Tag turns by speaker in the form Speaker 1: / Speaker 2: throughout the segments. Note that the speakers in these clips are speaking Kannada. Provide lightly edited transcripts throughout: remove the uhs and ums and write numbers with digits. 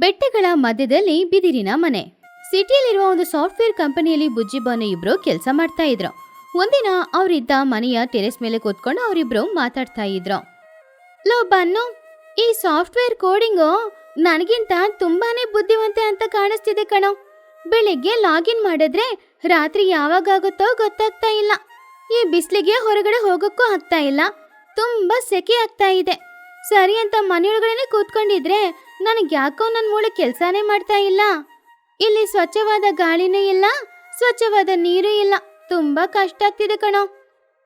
Speaker 1: ಬೆಟ್ಟಗಳ ಮಧ್ಯದಲ್ಲಿ ಬಿದಿರಿನ ಮನೆ. ಸಿಟಿಯಲ್ಲಿರುವ ಒಂದು ಸಾಫ್ಟ್ವೇರ್ ಕಂಪನಿಯಲ್ಲಿ ಬುಜ್ಜಿ ಬಾನು ಇಬ್ರು ಕೆಲಸ ಮಾಡ್ತಾ ಇದ್ರು. ಒಂದಿನ ಅವರಿದ್ದ ಮನೆಯ ಟೆರೆಸ್ ಮೇಲೆ ಕೂತ್ಕೊಂಡು ಅವರಿಬ್ರು ಮಾತಾಡ್ತಾ ಇದ್ರು. ಲೋ ಬನ್ನು, ಈ ಸಾಫ್ಟ್ವೇರ್ ಕೋಡಿಂಗು ನನಗಿಂತ ತುಂಬಾನೇ ಬುದ್ಧಿವಂತೆ ಅಂತ ಕಾಣಿಸ್ತಿದೆ ಕಣೋ. ಬೆಳಿಗ್ಗೆ ಲಾಗಿನ್ ಮಾಡಿದ್ರೆ ರಾತ್ರಿ ಯಾವಾಗಾಗುತ್ತೋ ಗೊತ್ತಾಗ್ತಾ ಇಲ್ಲ. ಈ ಬಿಸಿಲಿಗೆ ಹೊರಗಡೆ ಹೋಗೋಕ್ಕೂ ಆಗ್ತಾ ಇಲ್ಲ. ತುಂಬಾ ಸೆಕೆ ಆಗ್ತಾ ಇದೆ. ಸರಿ ಅಂತ ಮನೆಯೊಳಗಡೆ ಕೂತ್ಕೊಂಡಿದ್ರೆ ನನಗೆ ಯಾಕೋ ನನ್ನ ಮೂಳೆ ಕೆಲಸನೇ ಮಾಡ್ತಾ ಇಲ್ಲ. ಇಲ್ಲಿ ಸ್ವಚ್ಛವಾದ ಗಾಳಿನೂ ಇಲ್ಲ, ಸ್ವಚ್ಛವಾದ ನೀರು ಇಲ್ಲ. ತುಂಬಾ ಕಷ್ಟ ಆಗ್ತಿದೆ ಕಣೋ.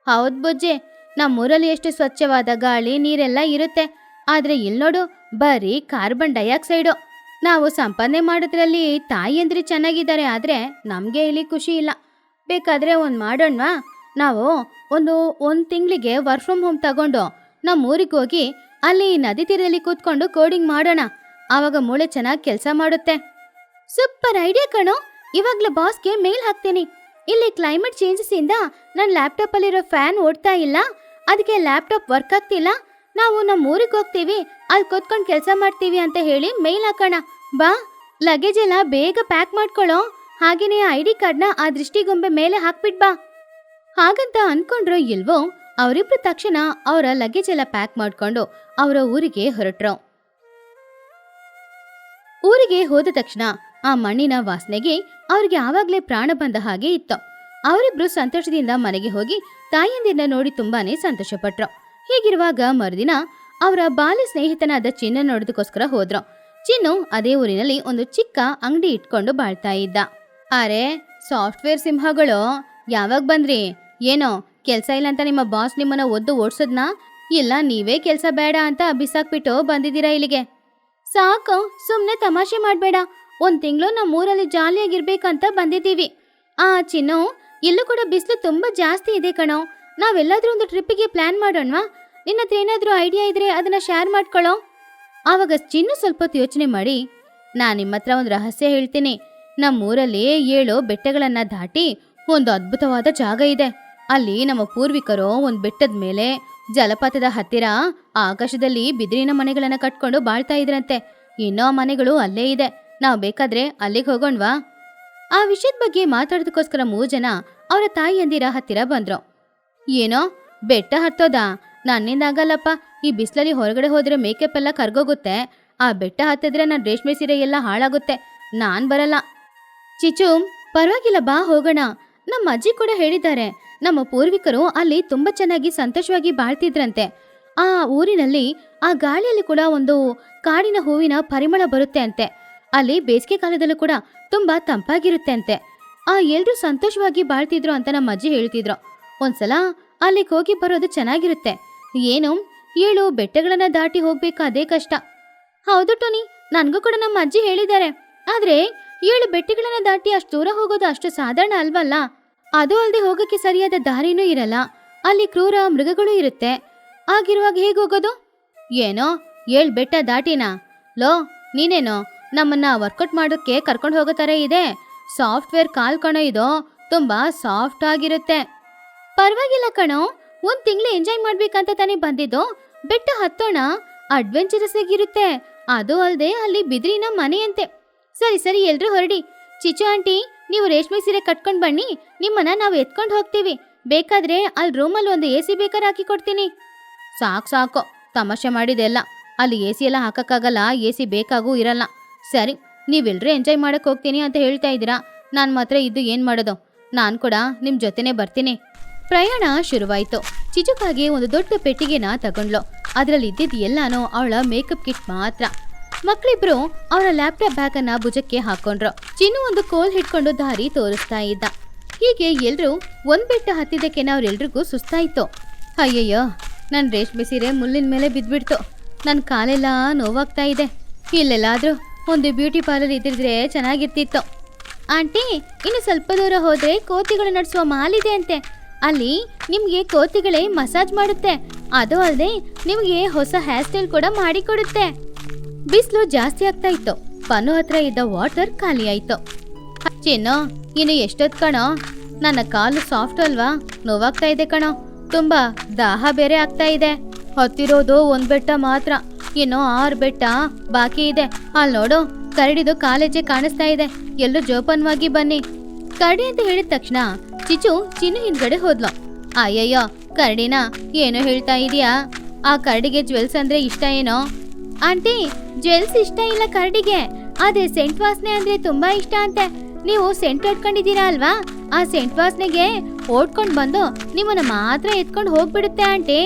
Speaker 1: ಹೌದ್ ಬುಜ್ಜೆ, ನಮ್ಮೂರಲ್ಲಿ ಎಷ್ಟು ಸ್ವಚ್ಛವಾದ ಗಾಳಿ ನೀರೆಲ್ಲ ಇರುತ್ತೆ. ಆದ್ರೆ ಇಲ್ಲಿ ನೋಡು, ಬರೀ ಕಾರ್ಬನ್ ಡೈಆಕ್ಸೈಡು. ನಾವು ಸಂಪಾದನೆ ಮಾಡೋದ್ರಲ್ಲಿ ತಾಯಿಯಂದ್ರೆ ಚೆನ್ನಾಗಿದ್ದಾರೆ, ಆದ್ರೆ ನಮ್ಗೆ ಇಲ್ಲಿ ಖುಷಿ ಇಲ್ಲ. ಬೇಕಾದ್ರೆ ಮಾಡೋಣವಾ? ನಾವು ಒಂದು ತಿಂಗಳಿಗೆ ವರ್ಕ್ ಫ್ರಮ್ ಹೋಮ್ ತಗೊಂಡು ನಮ್ಮ ಊರಿಗೆ ಹೋಗಿ ಅಲ್ಲಿ ನದಿ ತೀರದಲ್ಲಿ ಕೂತ್ಕೊಂಡು ಕೋಡಿಂಗ್ ಮಾಡೋಣ. ಆವಾಗ ಮೂಳೆ ಚೆನ್ನಾಗಿ ಕೆಲಸ ಮಾಡುತ್ತೆ. ಸೂಪರ್ ಐಡಿಯಾ ಕಣೋ. ಇವಾಗ್ಲೇ ಬಾಸ್ಗೆ ಮೇಲ್ ಹಾಕ್ತೀನಿ. ಇಲ್ಲಿ ಕ್ಲೈಮೇಟ್ ಚೇಂಜಸ್ ಇಂದ ನನ್ನ ಲ್ಯಾಪ್ಟಾಪ್ ಅಲ್ಲಿರೋ ಫ್ಯಾನ್ ಓಡ್ತಾ ಇಲ್ಲ, ಅದಕ್ಕೆ ಲ್ಯಾಪ್ಟಾಪ್ ವರ್ಕ್ ಆಗ್ತಿಲ್ಲ. ನಾವು ನಮ್ಮ ಊರಿಗೆ ಹೋಗ್ತೀವಿ, ಅಲ್ಲಿ ಕೂತ್ಕೊಂಡು ಕೆಲಸ ಮಾಡ್ತೀವಿ ಅಂತ ಹೇಳಿ ಮೇಲ್ ಹಾಕೋಣ. ಬಾ, ಲಗೇಜ್ ಎಲ್ಲ ಬೇಗ ಪ್ಯಾಕ್ ಮಾಡ್ಕೊಳ್ಳೋ. ಹಾಗೇನೆ ID ಕಾರ್ಡ್ನ ಆ ದೃಷ್ಟಿಗೊಂಬೆ ಮೇಲೆ ಹಾಕ್ಬಿಟ್ ಬಾ. ಹಾಗಂತ ಅನ್ಕೊಂಡ್ರೋ ಇಲ್ವೋ, ಅವರಿಬ್ರು ತಕ್ಷಣ ಅವರ ಲಗೇಜ್ ಎಲ್ಲ ಪ್ಯಾಕ್ ಮಾಡ್ಕೊಂಡು ಅವರ ಊರಿಗೆ ಹೊರಟ್ರು. ಊರಿಗೆ ಹೋದ ತಕ್ಷಣ ಆ ಮಣ್ಣಿನ ವಾಸನೆಗೆ ಅವ್ರಿಗೆ ಆವಾಗ್ಲೇ ಪ್ರಾಣ ಬಂದ ಹಾಗೆ ಇತ್ತು. ಅವರಿಬ್ರು ಸಂತೋಷದಿಂದ ಮನೆಗೆ ಹೋಗಿ ತಾಯಿಯಂದಿರನ್ನ ನೋಡಿ ತುಂಬಾನೇ ಸಂತೋಷ ಪಟ್ರು. ಹೀಗಿರುವಾಗ ಮರುದಿನ ಅವರ ಬಾಲ್ಯ ಸ್ನೇಹಿತನಾದ ಚಿನ್ನ ನೋಡೋದಕ್ಕೋಸ್ಕರ ಹೋದ್ರು. ಚಿನ್ನು ಅದೇ ಊರಿನಲ್ಲಿ ಒಂದು ಚಿಕ್ಕ ಅಂಗಡಿ ಇಟ್ಕೊಂಡು ಬಾಳ್ತಾ ಇದ್ದ. ಅರೆ ಸಾಫ್ಟ್ವೇರ್ ಸಿಂಹಗಳು, ಯಾವಾಗ ಬಂದ್ರಿ? ಏನೋ ಕೆಲ್ಸ ಇಲ್ಲ ಅಂತ ನಿಮ್ಮ ಬಾಸ್ ನಿಮ್ಮನ್ನ ಒದ್ದು ಓಡ್ಸೋದ್ನಾ? ಇಲ್ಲ ನೀವೇ ಕೆಲ್ಸ ಬೇಡ ಅಂತ ಬಿಸಾಕ್ಬಿಟ್ಟು ಬಂದಿದ್ದೀರಾ ಇಲ್ಲಿಗೆ? ಸಾಕು, ಸುಮ್ನೆ ತಮಾಷೆ ಮಾಡ್ಬೇಡ. 1 ತಿಂಗಳು ನಮ್ಮ ಊರಲ್ಲಿ ಜಾಲಿಯಾಗಿರ್ಬೇಕಂತ ಬಂದಿದ್ದೀವಿ. ಚಿನ್ನು, ಇಲ್ಲೂ ಕೂಡ ಬಿಸಿಲು ತುಂಬಾ ಜಾಸ್ತಿ ಇದೆ ಕಣೋ. ನಾವೆಲ್ಲಾದ್ರೂ ಒಂದು ಟ್ರಿಪ್ಪಿಗೆ ಪ್ಲಾನ್ ಮಾಡೋಣವಾ? ನಿನ್ನ ಹತ್ರ ಏನಾದ್ರೂ ಐಡಿಯಾ ಇದ್ರೆ ಅದನ್ನ ಶೇರ್ ಮಾಡ್ಕೊಳ್ಳೋ. ಆವಾಗ ಚಿನ್ನು ಸ್ವಲ್ಪ ಯೋಚನೆ ಮಾಡಿ, ನಾನು ನಿಮ್ಮ ಹತ್ರ ಒಂದು ರಹಸ್ಯ ಹೇಳ್ತೀನಿ. ನಮ್ಮೂರಲ್ಲಿ 7 ಬೆಟ್ಟಗಳನ್ನ ದಾಟಿ ಒಂದು ಅದ್ಭುತವಾದ ಜಾಗ ಇದೆ. ಅಲ್ಲಿ ನಮ್ಮ ಪೂರ್ವಿಕರು ಒಂದು ಬೆಟ್ಟದ ಮೇಲೆ ಜಲಪಾತದ ಹತ್ತಿರ ಆಕಾಶದಲ್ಲಿ ಬಿದಿರಿನ ಮನೆಗಳನ್ನ ಕಟ್ಕೊಂಡು ಬಾಳ್ತಾ ಇದ್ರಂತೆ. ಇನ್ನೂ ಆ ಮನೆಗಳು ಅಲ್ಲೇ ಇದೆ. ನಾವು ಬೇಕಾದ್ರೆ ಅಲ್ಲಿಗೆ ಹೋಗೋಣವಾ? ಆ ವಿಷಯದ ಬಗ್ಗೆ ಮಾತಾಡೋದಕ್ಕೋಸ್ಕರ 3 ಜನ ಅವರ ತಾಯಿಯಂದಿರ ಹತ್ತಿರ ಬಂದ್ರು. ಏನೋ ಬೆಟ್ಟ ಹತ್ತೋದಾ? ನನ್ನಿಂದ ಆಗಲ್ಲಪ್ಪ. ಈ ಬಿಸಿಲಲ್ಲಿ ಹೊರಗಡೆ ಹೋದ್ರೆ ಮೇಕಪ್ ಎಲ್ಲ ಕರ್ಗೋಗುತ್ತೆ. ಆ ಬೆಟ್ಟ ಹತ್ತಿದ್ರೆ ನನ್ನ ರೇಷ್ಮೆ ಸೀರೆ ಎಲ್ಲ ಹಾಳಾಗುತ್ತೆ. ನಾನ್ ಬರಲ್ಲ. ಚಿಚು, ಪರವಾಗಿಲ್ಲ ಬಾ, ಹೋಗೋಣ. ನಮ್ಮ ಅಜ್ಜಿ ಕೂಡ ಹೇಳಿದ್ದಾರೆ, ನಮ್ಮ ಪೂರ್ವಿಕರು ಅಲ್ಲಿ ತುಂಬಾ ಚೆನ್ನಾಗಿ ಸಂತೋಷವಾಗಿ ಬಾಳ್ತಿದ್ರಂತೆ. ಆ ಊರಿನಲ್ಲಿ ಆ ಗಾಳಿಯಲ್ಲಿ ಕೂಡ ಒಂದು ಕಾಡಿನ ಹೂವಿನ ಪರಿಮಳ ಬರುತ್ತೆ ಅಂತೆ. ಅಲ್ಲಿ ಬೇಸಿಗೆ ಕಾಲದಲ್ಲೂ ಕೂಡ ತುಂಬಾ ತಂಪಾಗಿರುತ್ತೆ ಅಂತೆ. ಎಲ್ರೂ ಸಂತೋಷವಾಗಿ ಬಾಳ್ತಿದ್ರು ಅಂತ ನಮ್ಮ ಅಜ್ಜಿ ಹೇಳ್ತಿದ್ರು. ಒಂದ್ಸಲ ಅಲ್ಲಿಗೆ ಹೋಗಿ ಬರೋದು ಚೆನ್ನಾಗಿರುತ್ತೆ. ಏನು 7 ಬೆಟ್ಟಗಳನ್ನ ದಾಟಿ ಹೋಗ್ಬೇಕು, ಅದೇ ಕಷ್ಟ. ಹೌದು ಟೋನಿ, ನನ್ಗೂ ಕೂಡ ನಮ್ಮ ಅಜ್ಜಿ ಹೇಳಿದ್ದಾರೆ. ಆದ್ರೆ 7 ಬೆಟ್ಟಗಳನ್ನ ದಾಟಿ ಅಷ್ಟು ದೂರ ಹೋಗೋದು ಅಷ್ಟು ಸಾಧಾರಣ ಅಲ್ವಲ್ಲ. ಅದು ಅಲ್ಲದೆ ಹೋಗಕ್ಕೆ ಸರಿಯಾದ ದಾರಿನೂ ಇರಲ್ಲ. ಅಲ್ಲಿ ಕ್ರೂರ ಮೃಗಗಳು ಇರುತ್ತೆ. ಆಗಿರುವಾಗ ಹೇಗೆ ಹೋಗೋದು? ಏನೋ 7 ಬೆಟ್ಟ ದಾಟಿನಾ? ಲೋ, ನೀನೇನೋ ನಮ್ಮನ್ನ ವರ್ಕೌಟ್ ಮಾಡೋಕ್ಕೆ ಕರ್ಕೊಂಡು ಹೋಗೋ ಥರ ಇದೆ. ಸಾಫ್ಟ್ವೇರ್ ಕಾಲ್ ಕಣೋ ಇದು, ತುಂಬಾ ಸಾಫ್ಟ್ ಆಗಿರುತ್ತೆ. ಪರವಾಗಿಲ್ಲ ಕಣೋ, 1 ತಿಂಗಳು ಎಂಜಾಯ್ ಮಾಡ್ಬೇಕಂತ ತಾನೇ ಬಂದಿದ್ದು. ಬೆಟ್ಟ ಹತ್ತೋಣ, ಅಡ್ವೆಂಚರಸ್ ಆಗಿರುತ್ತೆ. ಅದು ಅಲ್ಲದೆ ಅಲ್ಲಿ ಬಿದಿರಿನ ಮನೆಯಂತೆ. ಸರಿ ಎಲ್ರೂ ಹೊರಡಿ. ಚಿಚು ಆಂಟಿ, ನೀವು ರೇಷ್ಮೆ ಸೀರೆ ಕಟ್ಕೊಂಡ್ ಬನ್ನಿ, ನಿಮ್ಮನ್ನ ನಾವು ಎತ್ಕೊಂಡು ಹೋಗ್ತೀವಿ. ಬೇಕಾದ್ರೆ ಅಲ್ಲಿ ರೂಮಲ್ಲಿ ಒಂದು AC ಬೇಕಾದ್ರೆ ಹಾಕಿ ಕೊಡ್ತೀನಿ. ಸಾಕು, ತಮಾಷೆ ಮಾಡಿದೆಲ್ಲ. ಅಲ್ಲಿ AC ಎಲ್ಲ ಹಾಕಕ್ಕಾಗಲ್ಲ, AC ಬೇಕಾಗೂ ಇರಲ್ಲ. ಸರಿ, ನೀವೆಲ್ಲರೂ ಎಂಜಾಯ್ ಮಾಡಕ್ ಹೋಗ್ತೀನಿ ಅಂತ ಹೇಳ್ತಾ ಇದ್ದೀರಾ. ನಾನು ಮಾತ್ರ ಇದ್ದು ಏನ್ ಮಾಡೋದು? ನಾನು ಕೂಡ ನಿಮ್ ಜೊತೆನೆ ಬರ್ತೀನಿ. ಪ್ರಯಾಣ ಶುರುವಾಯ್ತು. ಚಿಚುಕಾಗೆ ಒಂದು ದೊಡ್ಡ ಪೆಟ್ಟಿಗೆನ ತಗೊಂಡ್ಲು. ಅದರಲ್ಲಿ ಇದ್ದಿದ್ದು ಎಲ್ಲಾನು ಅವಳ ಮೇಕಪ್ ಕಿಟ್ ಮಾತ್ರ. ಮಕ್ಕಳಿಬ್ರು ಅವರ ಲ್ಯಾಪ್ಟಾಪ್ ಬ್ಯಾಗ್ ಅನ್ನ ಭುಜಕ್ಕೆ ಹಾಕೊಂಡ್ರು. ಚಿನ್ನು ಒಂದು ಕೋಲ್ ಹಿಡ್ಕೊಂಡು ದಾರಿ ತೋರಿಸ್ತಾ ಇದ್ದ. ಹೀಗೆ ಎಲ್ರು ಒಂದ್ ಬೆಟ್ಟ ಹತ್ತಿದ್ದಕ್ಕೆ ಅವ್ರೆಲ್ರಿಗೂ ಸುಸ್ತಾಯ್ತು. ಅಯ್ಯಯ್ಯೋ, ನನ್ ರೇಷ್ಮೆ ಸೀರೆ ಮುಳ್ಳಿನ ಮೇಲೆ ಬಿದ್ಬಿಡ್ತು. ನನ್ ಕಾಲೆಲ್ಲ ನೋವಾಗ್ತಾ ಇದೆ. ಇಲ್ಲೆಲ್ಲಾದ್ರೂ ಒಂದು ಬ್ಯೂಟಿ ಪಾರ್ಲರ್ ಇದ್ದಿದ್ರೆ ಚೆನ್ನಾಗಿರ್ತಿತ್ತು. ಆಂಟಿ, ಇನ್ನು ಸ್ವಲ್ಪ ದೂರ ಹೋದ್ರೆ ಕೋತಿಗಳು ನಡೆಸುವ ಮಾಲ್ ಇದೆ ಅಂತೆ. ಅಲ್ಲಿ ನಿಮ್ಗೆ ಕೋತಿಗಳೇ ಮಸಾಜ್ ಮಾಡುತ್ತೆ. ಅದು ಅಲ್ಲದೆ ನಿಮ್ಗೆ ಹೊಸ ಹೇರ್ ಸ್ಟೈಲ್ ಕೂಡ ಮಾಡಿಕೊಡುತ್ತೆ. ಬಿಸಿಲು ಜಾಸ್ತಿ ಆಗ್ತಾ ಇತ್ತು. ಪನ್ನು ಹತ್ರ ಇದ್ದ ವಾಟರ್ ಖಾಲಿ ಆಯ್ತು. ಚಿನ್ನು, ಇನ್ನು ಎಷ್ಟೊತ್ತು ಕಣೋ? ನನ್ನ ಕಾಲು ಸಾಫ್ಟ್ ಅಲ್ವಾ? ನೋವಾಗ್ತಾ ಇದೆ ಕಣೋ. ತುಂಬಾ ದಾಹ ಬೇರೆ ಆಗ್ತಾ ಇದೆ. ಹತ್ತಿರೋದು 1 ಬೆಟ್ಟ ಮಾತ್ರ, ಇನ್ನು 6 ಬೆಟ್ಟ ಬಾಕಿ ಇದೆ. ಅಲ್ಲಿ ನೋಡು, ಕರಡಿದು ಕಾಲೇಜೆ ಕಾಣಿಸ್ತಾ ಇದೆ, ಎಲ್ರು ಜೋಪಾನವಾಗಿ ಬನ್ನಿ. ಕರಡಿ ಅಂತ ಹೇಳಿದ ತಕ್ಷಣ ಚಿಚು ಚಿನ್ನು ಹಿಂದ್ಗಡೆ ಹೋದ್ಲು. ಅಯ್ಯಯ್ಯೋ ಕರಡಿನ ಏನೋ ಹೇಳ್ತಾ ಇದೀಯಾ? ಆ ಕರಡಿಗೆ ಜ್ವೆಲ್ಸ್ ಅಂದ್ರೆ ಇಷ್ಟ ಏನೋ? ಆಂಟಿ, ಜ್ವೆಲ್ಸ್ ಇಷ್ಟ ಇಲ್ಲ ಕರಡಿಗೆ, ಆದ್ರೆ ಸೆಂಟ್ ವಾಸನೆ ಅಂದ್ರೆ ತುಂಬಾ ಇಷ್ಟ ಅಂತೆ. ನೀವು ಸೆಂಟ್ ಹೊಡ್ಕೊಂಡಿದ್ದೀರಾ ಅಲ್ವಾ, ಆ ಸೆಂಟ್ ವಾಸನೆಗೆ ಓಡ್ಕೊಂಡ್ ಬಂದು ನಿಮ್ಮನ್ನ ಮಾತ್ರ ಎತ್ಕೊಂಡು ಹೋಗ್ಬಿಡುತ್ತೆ ಆಂಟಿ.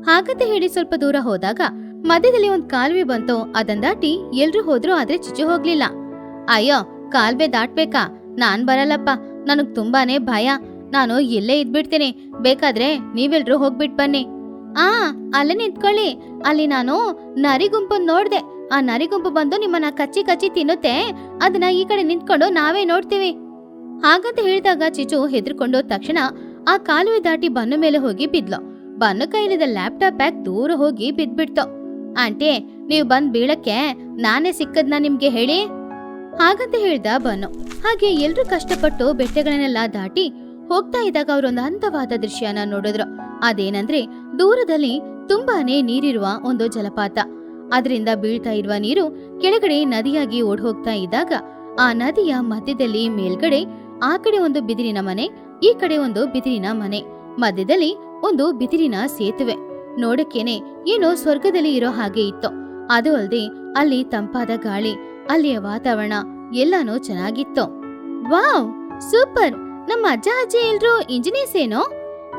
Speaker 1: ಹಾಗಂತ ಹೇಳಿ ಸ್ವಲ್ಪ ದೂರ ಹೋದಾಗ ಮಧ್ಯದಲ್ಲಿ ಒಂದ್ ಕಾಲುವೆ ಬಂತು. ಅದನ್ ದಾಟಿ ಎಲ್ರು ಹೋದ್ರು, ಆದ್ರೆ ಚಿಚು ಹೋಗ್ಲಿಲ್ಲ. ಅಯ್ಯೋ ಕಾಲುವೆ ದಾಟ್ಬೇಕಾ? ನಾನ್ ಬರಲ್ಲಪ್ಪ, ನನಗ್ ತುಂಬಾನೇ ಭಯ. ನಾನು ಇಲ್ಲೇ ಇದ್ಬಿಡ್ತೀನಿ, ಬೇಕಾದ್ರೆ ನೀವೆಲ್ರು ಹೋಗ್ಬಿಟ್ ಬನ್ನಿ. ಅಲ್ಲೇ ನಿಂತ್ಕೊಳ್ಳಿ, ಅಲ್ಲಿ ನಾನು ನರಿಗುಂಪು ನೋಡ್ದೆ. ಆ ನರಿಗುಂಪು ಬಂದು ನಿಮ್ಮನ್ನ ಕಚ್ಚಿ ಕಚ್ಚಿ ತಿನ್ನುತ್ತೆ, ಅದನ್ನ ಈ ಕಡೆ ನಿಂತ್ಕೊಂಡು ನಾವೇ ನೋಡ್ತೀವಿ. ಹಾಗಂತ ಹೇಳಿದಾಗ ಚಿಚು ಹೆದರ್ಕೊಂಡು ತಕ್ಷಣ ಆ ಕಾಲುವೆ ದಾಟಿ ಬನ್ನು ಮೇಲೆ ಹೋಗಿ ಬಿದ್ಲು. ಬನ್ನು ಕೈಲಿದ್ದ ಲ್ಯಾಪ್ಟಾಪ್ ಬ್ಯಾಗ್ ದೂರ ಹೋಗಿ ಬಿದ್ಬಿಡ್ತು. ಆಂಟಿ, ನೀವು ಬಂದ್ ಬೀಳಕ್ಕೆ ನಾನೇ ಸಿಕ್ಕದ್ನ ನಿಮ್ಗೆ ಹೇಳಿ? ಹಾಗಂತ ಹೇಳ್ದ ಬನ್ನು. ಹಾಗೆ ಎಲ್ರು ಕಷ್ಟಪಟ್ಟು ಬೆಟ್ಟಗಳನ್ನೆಲ್ಲ ದಾಟಿ ಹೋಗ್ತಾ ಇದ್ದಾಗ ಅವರೊಂದು ಅಂತವಾದ ದೃಶ್ಯನ ನೋಡಿದ್ರು. ಅದೇನಂದ್ರೆ ದೂರದಲ್ಲಿ ತುಂಬಾನೇ ನೀರಿರುವ ಒಂದು ಜಲಪಾತ. ಅದರಿಂದ ಬೀಳ್ತಾ ಇರುವ ನೀರು ಕೆಳಗಡೆ ನದಿಯಾಗಿ ಓಡ್ ಹೋಗ್ತಾ ಇದ್ದಾಗ ಆ ನದಿಯ ಮಧ್ಯದಲ್ಲಿ ಮೇಲ್ಗಡೆ ಆ ಕಡೆ ಒಂದು ಬಿದಿರಿನ ಮನೆ, ಈ ಕಡೆ ಒಂದು ಬಿದಿರಿನ ಮನೆ, ಮಧ್ಯದಲ್ಲಿ ಒಂದು ಬಿದಿರಿನ ಸೇತುವೆ. ನೋಡಕ್ಕೇನೆ ಏನೋ ಸ್ವರ್ಗದಲ್ಲಿ ಇರೋ ಹಾಗೆ ಇತ್ತು. ಅದು ಅಲ್ದೆ ಅಲ್ಲಿ ತಂಪಾದ ಗಾಳಿ, ಅಲ್ಲಿಯ ವಾತಾವರಣ ಎಲ್ಲಾನು ಚೆನ್ನಾಗಿತ್ತು. Wow, super! ನಮ್ಮ ಅಜ್ಜ ಅಜ್ಜಿ ಎಲ್ರು ಇಂಜಿನಿಯರ್ಸ್ ಏನೋ?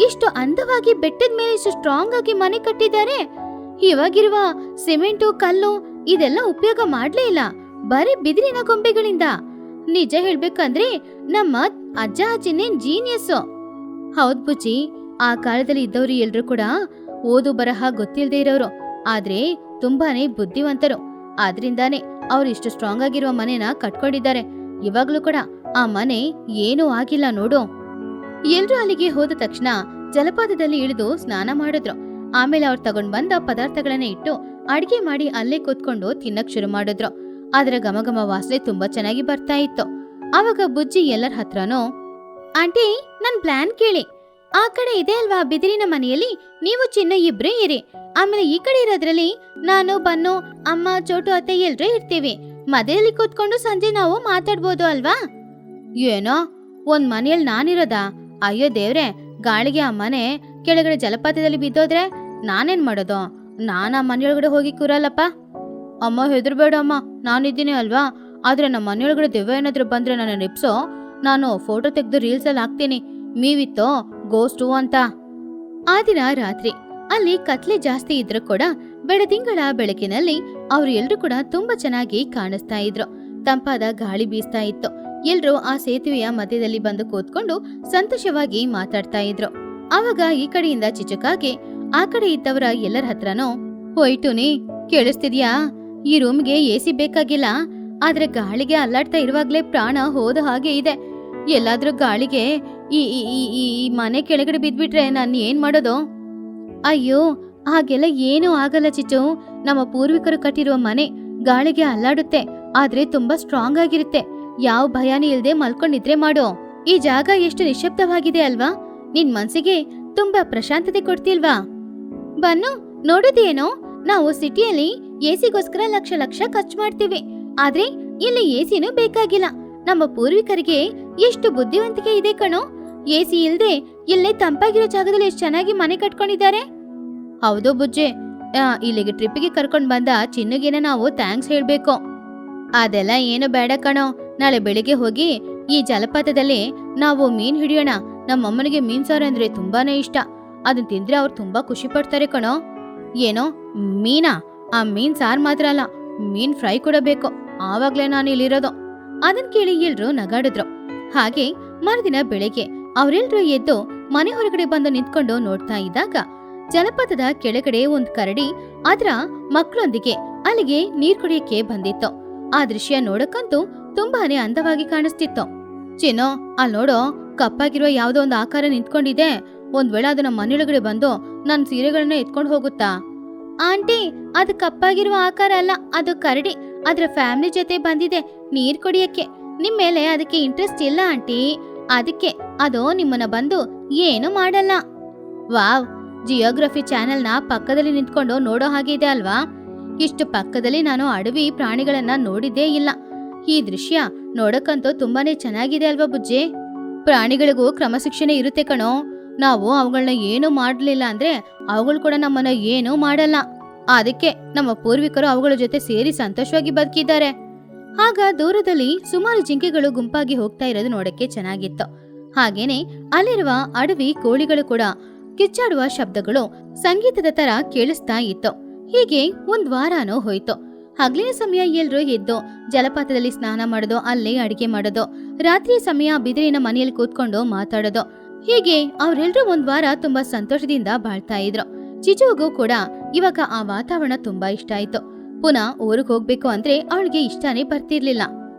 Speaker 1: ಇಷ್ಟು ಅಂದವಾಗಿ ಬೆಟ್ಟದ ಮೇಲೆ ಇಷ್ಟು ಸ್ಟ್ರಾಂಗ್ ಆಗಿ ಮನೆ ಕಟ್ಟಿದ್ದಾರೆ. ಇವಾಗಿರುವ ಸಿಮೆಂಟು ಕಲ್ಲು ಇದೆಲ್ಲ ಉಪಯೋಗ ಮಾಡ್ಲೇ ಇಲ್ಲ, ಬರೀ ಬಿದಿರಿನ ಗೊಂಬೆಗಳಿಂದ. ನಿಜ ಹೇಳ್ಬೇಕಂದ್ರೆ ನಮ್ಮ ಅಜ್ಜ ಅಜ್ಜಿನೇ ಜೀನಿಯಸ್. ಹೌದ್ ಬುಜ್ಜಿ, ಆ ಕಾಲದಲ್ಲಿ ಇದ್ದವ್ರು ಎಲ್ರು ಕೂಡ ಓದು ಬರಹ ಗೊತ್ತಿಲ್ದೇ ಇರೋರು, ಆದ್ರೆ ತುಂಬಾನೇ ಬುದ್ಧಿವಂತರು. ಆದ್ರಿಂದಾನೇ ಅವ್ರು ಇಷ್ಟು ಸ್ಟ್ರಾಂಗ್ ಆಗಿರುವ ಮನೆನ ಕಟ್ಕೊಂಡಿದ್ದಾರೆ. ಇವಾಗ್ಲೂ ಕೂಡ ಆ ಮನೆ ಏನೂ ಆಗಿಲ್ಲ ನೋಡು. ಎಲ್ರು ಅಲ್ಲಿಗೆ ಹೋದ ತಕ್ಷಣ ಜಲಪಾತದಲ್ಲಿ ಇಳಿದು ಸ್ನಾನ ಮಾಡಿದ್ರು. ಆಮೇಲೆ ಅವ್ರು ತಗೊಂಡ್ ಬಂದ ಪದಾರ್ಥಗಳನ್ನ ಇಟ್ಟು ಅಡಿಗೆ ಮಾಡಿ ಅಲ್ಲೇ ಕೂತ್ಕೊಂಡು ತಿನ್ನಕ್ ಶುರು ಮಾಡಿದ್ರು. ಅದರ ಘಮಘಮ ವಾಸನೆ ತುಂಬಾ ಚೆನ್ನಾಗಿ ಬರ್ತಾ ಇತ್ತು. ಆವಾಗ ಬುಜ್ಜಿ ಎಲ್ಲರ ಹತ್ರನೂ, ಆಂಟಿ ನನ್ ಪ್ಲಾನ್ ಕೇಳಿ. ಆ ಕಡೆ ಇದೆ ಅಲ್ವಾ ಬಿದಿರಿನ ಮನೆಯಲ್ಲಿ, ನೀವು ಚಿನ್ನ ಇಬ್ರೇ ಇರಿ. ಆಮೇಲೆ ಈ ಕಡೆ ಇರೋದ್ರಲ್ಲಿ ನಾನು, ಬನ್ನು, ಅಮ್ಮ, ಚೋಟು ಅತ್ತೆ ಎಲ್ರೂ ಇರ್ತೀವಿ. ಮಧ್ಯದಲ್ಲಿ ಕೂತ್ಕೊಂಡು ಸಂಜೆ ನಾವು ಮಾತಾಡ್ಬೋದು ಅಲ್ವಾ? ಏನೋ ಒಂದ್ ಮನೆಯಲ್ಲಿ ನಾನಿರೋದಾ? ಅಯ್ಯೋ ದೇವ್ರೆ, ಗಾಳಿಗೆ ಆ ಮನೆ ಕೆಳಗಡೆ ಜಲಪಾತದಲ್ಲಿ ಬಿದ್ದೋದ್ರೆ ನಾನೇನ್ ಮಾಡೋದು? ನಾನ್ ಆ ಮನೆಯೊಳಗಡೆ ಹೋಗಿ ಕೂರಲ್ಲಪ್ಪ. ಅಮ್ಮ ಹೆದರ್ಬೇಡ ಅಮ್ಮ, ನಾನಿದ್ದೀನಿ ಅಲ್ವಾ. ಆದ್ರೆ ನಮ್ಮ ಮನೆಯೊಳಗಡೆ ದೆವ್ವ ಏನಾದ್ರು ಬಂದ್ರೆ ನನ್ನ ನೆಪ್ಸೋ, ನಾನು ಫೋಟೋ ತೆಗೆದು ರೀಲ್ಸ್ ಅಲ್ಲಿ ಹಾಕ್ತೀನಿ, ಮೀವಿತ್ತೋ ಗೋಸ್ಟು ಅಂತ. ಆ ದಿನ ರಾತ್ರಿ ಅಲ್ಲಿ ಕತ್ಲೆ ಜಾಸ್ತಿ ಇದ್ರು ಕೂಡ ಬೆಳದಿಂಗಳ ಬೆಳಕಿನಲ್ಲಿ ಅವ್ರು ಎಲ್ರು ಕೂಡ ತುಂಬಾ ಚೆನ್ನಾಗಿ ಕಾಣಿಸ್ತಾ ಇದ್ರು. ತಂಪಾದ ಗಾಳಿ ಬೀಸ್ತಾ ಇತ್ತು. ಎಲ್ರು ಆ ಸೇತುವೆಯ ಮಧ್ಯದಲ್ಲಿ ಬಂದು ಕೂತ್ಕೊಂಡು ಸಂತೋಷವಾಗಿ ಮಾತಾಡ್ತಾ ಇದ್ರು. ಆವಾಗ ಈ ಕಡೆಯಿಂದ ಚಿಚುಕಾಗೆ ಆ ಕಡೆ ಇದ್ದವರ ಎಲ್ಲರ ಹತ್ರನೂ, ಹೋಯ್ಟುನಿ ಕೇಳಿಸ್ತಿದ್ಯಾ? ಈ ರೂಮ್ಗೆ ಎಸಿ ಬೇಕಾಗಿಲ್ಲ, ಆದ್ರೆ ಗಾಳಿಗೆ ಅಲ್ಲಾಡ್ತಾ ಇರುವಾಗ್ಲೇ ಪ್ರಾಣ ಹೋದ ಹಾಗೆ ಇದೆ. ಎಲ್ಲಾದ್ರೂ ಗಾಳಿಗೆ ಈ ಈ ಮನೆ ಕೆಳಗಡೆ ಬಿದ್ಬಿಟ್ರೆ ನಾನು ಏನ್ ಮಾಡೋದು? ಅಯ್ಯೋ ಹಾಗೆಲ್ಲ ಏನೂ ಆಗಲ್ಲ ಚಿಚ್ಚು. ನಮ್ಮ ಪೂರ್ವಿಕರು ಕಟ್ಟಿರುವ ಮನೆ ಗಾಳಿಗೆ ಅಲ್ಲಾಡುತ್ತೆ, ಆದ್ರೆ ತುಂಬಾ ಸ್ಟ್ರಾಂಗ್ ಆಗಿರುತ್ತೆ. ಯಾವ ಭಯಾನಿ ಇಲ್ದೆ ಮಲ್ಕೊಂಡಿದ್ರೆ ಮಾಡು. ಈ ಜಾಗ ಎಷ್ಟು ನಿಶ್ಶಬ್ದವಾಗಿದೆ ಅಲ್ವಾ? ನಿನ್ ಮನ್ಸಿಗೆ ತುಂಬಾ ಪ್ರಶಾಂತತೆ ಕೊಡ್ತಿಲ್ವಾ? ಬನ್ನು, ನೋಡೋದೇನೋ, ನಾವು ಸಿಟಿಯಲ್ಲಿ ಎಸಿಗೋಸ್ಕರ ಲಕ್ಷ ಲಕ್ಷ ಖರ್ಚು ಮಾಡ್ತೀವಿ, ಆದ್ರೆ ಇಲ್ಲಿ ಎಸಿನೂ ಬೇಕಾಗಿಲ್ಲ. ನಮ್ಮ ಪೂರ್ವಿಕರಿಗೆ ಎಷ್ಟು ಬುದ್ಧಿವಂತಿಕೆ ಇದೆ ಕಣೋ. ಎಸಿ ಇಲ್ದೆ ಇಲ್ಲೇ ತಂಪಾಗಿರೋ ಜಾಗದಲ್ಲಿ ಎಷ್ಟು ಚೆನ್ನಾಗಿ ಮನೆ ಕಟ್ಕೊಂಡಿದ್ದಾರೆ. ಹೌದು ಬುಜ್ಜೆ, ಇಲ್ಲಿಗೆ ಟ್ರಿಪ್ಪಿಗೆ ಕರ್ಕೊಂಡ್ ಬಂದ ಚಿನ್ನುಗೇನ ನಾವು ಥ್ಯಾಂಕ್ಸ್ ಹೇಳ್ಬೇಕು. ಅದೆಲ್ಲ ಏನು ಬೇಡ ಕಣೋ, ನಾಳೆ ಬೆಳಿಗ್ಗೆ ಹೋಗಿ ಈ ಜಲಪಾತದಲ್ಲಿ ನಾವು ಮೀನ್ ಹಿಡಿಯೋಣ. ನಮ್ಮಮ್ಮನಿಗೆ ಮೀನ್ ಸಾರು ಅಂದ್ರೆ ತುಂಬಾನೇ ಇಷ್ಟ, ಅದನ್ನ ತಿಂದ್ರೆ ಅವ್ರು ತುಂಬಾ ಖುಷಿ ಪಡ್ತಾರೆ ಕಣೋ. ಏನೋ ಮೀನಾ? ಆ ಮೀನ್ ಸಾರು ಮಾತ್ರ ಅಲ್ಲ, ಮೀನ್ ಫ್ರೈ ಕೂಡ ಬೇಕು, ಆವಾಗ್ಲೇ ನಾನು ಇಲ್ಲಿರೋದು. ಅದನ್ ಕೇಳಿ ಎಲ್ರು ನಗಾಡಿದ್ರು. ಹಾಗೆ ಮರುದಿನ ಬೆಳಿಗ್ಗೆ ಅವರೆಲ್ರೂ ಎದ್ದು ಮನೆ ಹೊರಗಡೆ ಬಂದು ನಿಂತ್ಕೊಂಡು ನೋಡ್ತಾ ಇದ್ದಾಗ ಜಲಪಾತದ ಕೆಳಗಡೆ ಒಂದ್ ಕರಡಿ ಅದರ ಮಕ್ಕಳೊಂದಿಗೆ ಅಲ್ಲಿಗೆ ನೀರ್ ಕುಡಿಯಕ್ಕೆ ಬಂದಿತ್ತು. ಆ ದೃಶ್ಯ ನೋಡಕ್ಕಂತೂ ತುಂಬಾನೇ ಅಂದವಾಗಿ ಕಾಣಿಸ್ತಿತ್ತು. ಚಿನ್ನೋ, ಅಲ್ಲಿ ನೋಡೋ, ಕಪ್ಪಾಗಿರುವ ಯಾವ್ದೋ ಒಂದು ಆಕಾರ ನಿಂತ್ಕೊಂಡಿದೆ. ಒಂದ್ ವೇಳೆ ಅದು ನಮ್ಮ ಮನೆಯೊಳಗಡೆ ಬಂದು ನನ್ ಸೀರೆಗಳನ್ನ ಎತ್ಕೊಂಡು ಹೋಗುತ್ತಾ? ಆಂಟಿ, ಅದು ಕಪ್ಪಾಗಿರುವ ಆಕಾರ ಅಲ್ಲ, ಅದು ಕರಡಿ. ಅದ್ರ ಫ್ಯಾಮಿಲಿ ಜೊತೆ ಬಂದಿದೆ ನೀರ್ ಕುಡಿಯಕ್ಕೆ. ನಿಮ್ ಮೇಲೆ ಅದಕ್ಕೆ ಇಂಟ್ರೆಸ್ಟ್ ಇಲ್ಲ ಆಂಟಿ, ಅದಕ್ಕೆ ಅದು ನಿಮ್ಮನ್ನ ಬಂದು ಏನು ಮಾಡಲ್ಲ. ವಾವ್, ಜಿಯೋಗ್ರಫಿ ಚಾನೆಲ್ನ ಪಕ್ಕದಲ್ಲಿ ನಿಂತ್ಕೊಂಡು ನೋಡೋ ಹಾಗೆ ಇದೆ ಅಲ್ವಾ? ಇಷ್ಟು ಪಕ್ಕದಲ್ಲಿ ನಾನು ಅಡವಿ ಪ್ರಾಣಿಗಳನ್ನ ನೋಡಿದ್ದೇ ಇಲ್ಲ. ಈ ದೃಶ್ಯ ನೋಡಕ್ಕಂತೂ ತುಂಬಾನೇ ಚೆನ್ನಾಗಿದೆ ಅಲ್ವಾ ಬುಜ್ಜಿ? ಪ್ರಾಣಿಗಳಿಗೂ ಕ್ರಮಶಿಕ್ಷಣೆ ಇರುತ್ತೆ ಕಣೋ. ನಾವು ಅವುಗಳನ್ನ ಏನು ಮಾಡಲಿಲ್ಲ ಅಂದ್ರೆ ಅವುಗಳು ಕೂಡ ನಮ್ಮನ್ನ ಏನೂ ಮಾಡಲ್ಲ. ಅದಕ್ಕೆ ನಮ್ಮ ಪೂರ್ವಿಕರು ಅವುಗಳ ಜೊತೆ ಸೇರಿ ಸಂತೋಷವಾಗಿ ಬದುಕಿದ್ದಾರೆ. ಆಗ ದೂರದಲ್ಲಿ ಸುಮಾರು ಜಿಂಕೆಗಳು ಗುಂಪಾಗಿ ಹೋಗ್ತಾ ಇರೋದು ನೋಡಕ್ಕೆ ಚೆನ್ನಾಗಿತ್ತು. ಹಾಗೇನೆ ಅಲ್ಲಿರುವ ಅಡವಿ ಕೋಳಿಗಳು ಕೂಡ ಕಿಚ್ಚಾಡುವ ಶಬ್ದಗಳು ಸಂಗೀತದ ತರ ಕೇಳಿಸ್ತಾ ಇತ್ತು. ಹೀಗೆ ಒಂದ್ ವಾರನೂ ಹೋಯ್ತು. ಹಗಲಿನ ಸಮಯ ಎಲ್ರೂ ಎದ್ದು ಜಲಪಾತದಲ್ಲಿ ಸ್ನಾನ ಮಾಡೋದು, ಅಲ್ಲೇ ಅಡಿಗೆ ಮಾಡೋದು, ರಾತ್ರಿ ಸಮಯ ಬಿದಿರಿನ ಮನೆಯಲ್ಲಿ ಕೂತ್ಕೊಂಡು ಮಾತಾಡೋದು. ಹೀಗೆ ಅವ್ರೆಲ್ರೂ ಒಂದ್ ವಾರ ತುಂಬಾ ಸಂತೋಷದಿಂದ ಬಾಳ್ತಾ ಇದ್ರು. ಚಿಚುಗೂ ಕೂಡ ಇವಾಗ ಆ ವಾತಾವರಣ ತುಂಬಾ ಇಷ್ಟ ಆಯ್ತು. ಪುನಃ ಊರಿಗೆ ಹೋಗ್ಬೇಕು ಅಂದ್ರೆ ಅವಳಿಗೆ ಇಷ್ಟನೇ ಬರ್ತಿರ್ಲಿಲ್ಲ.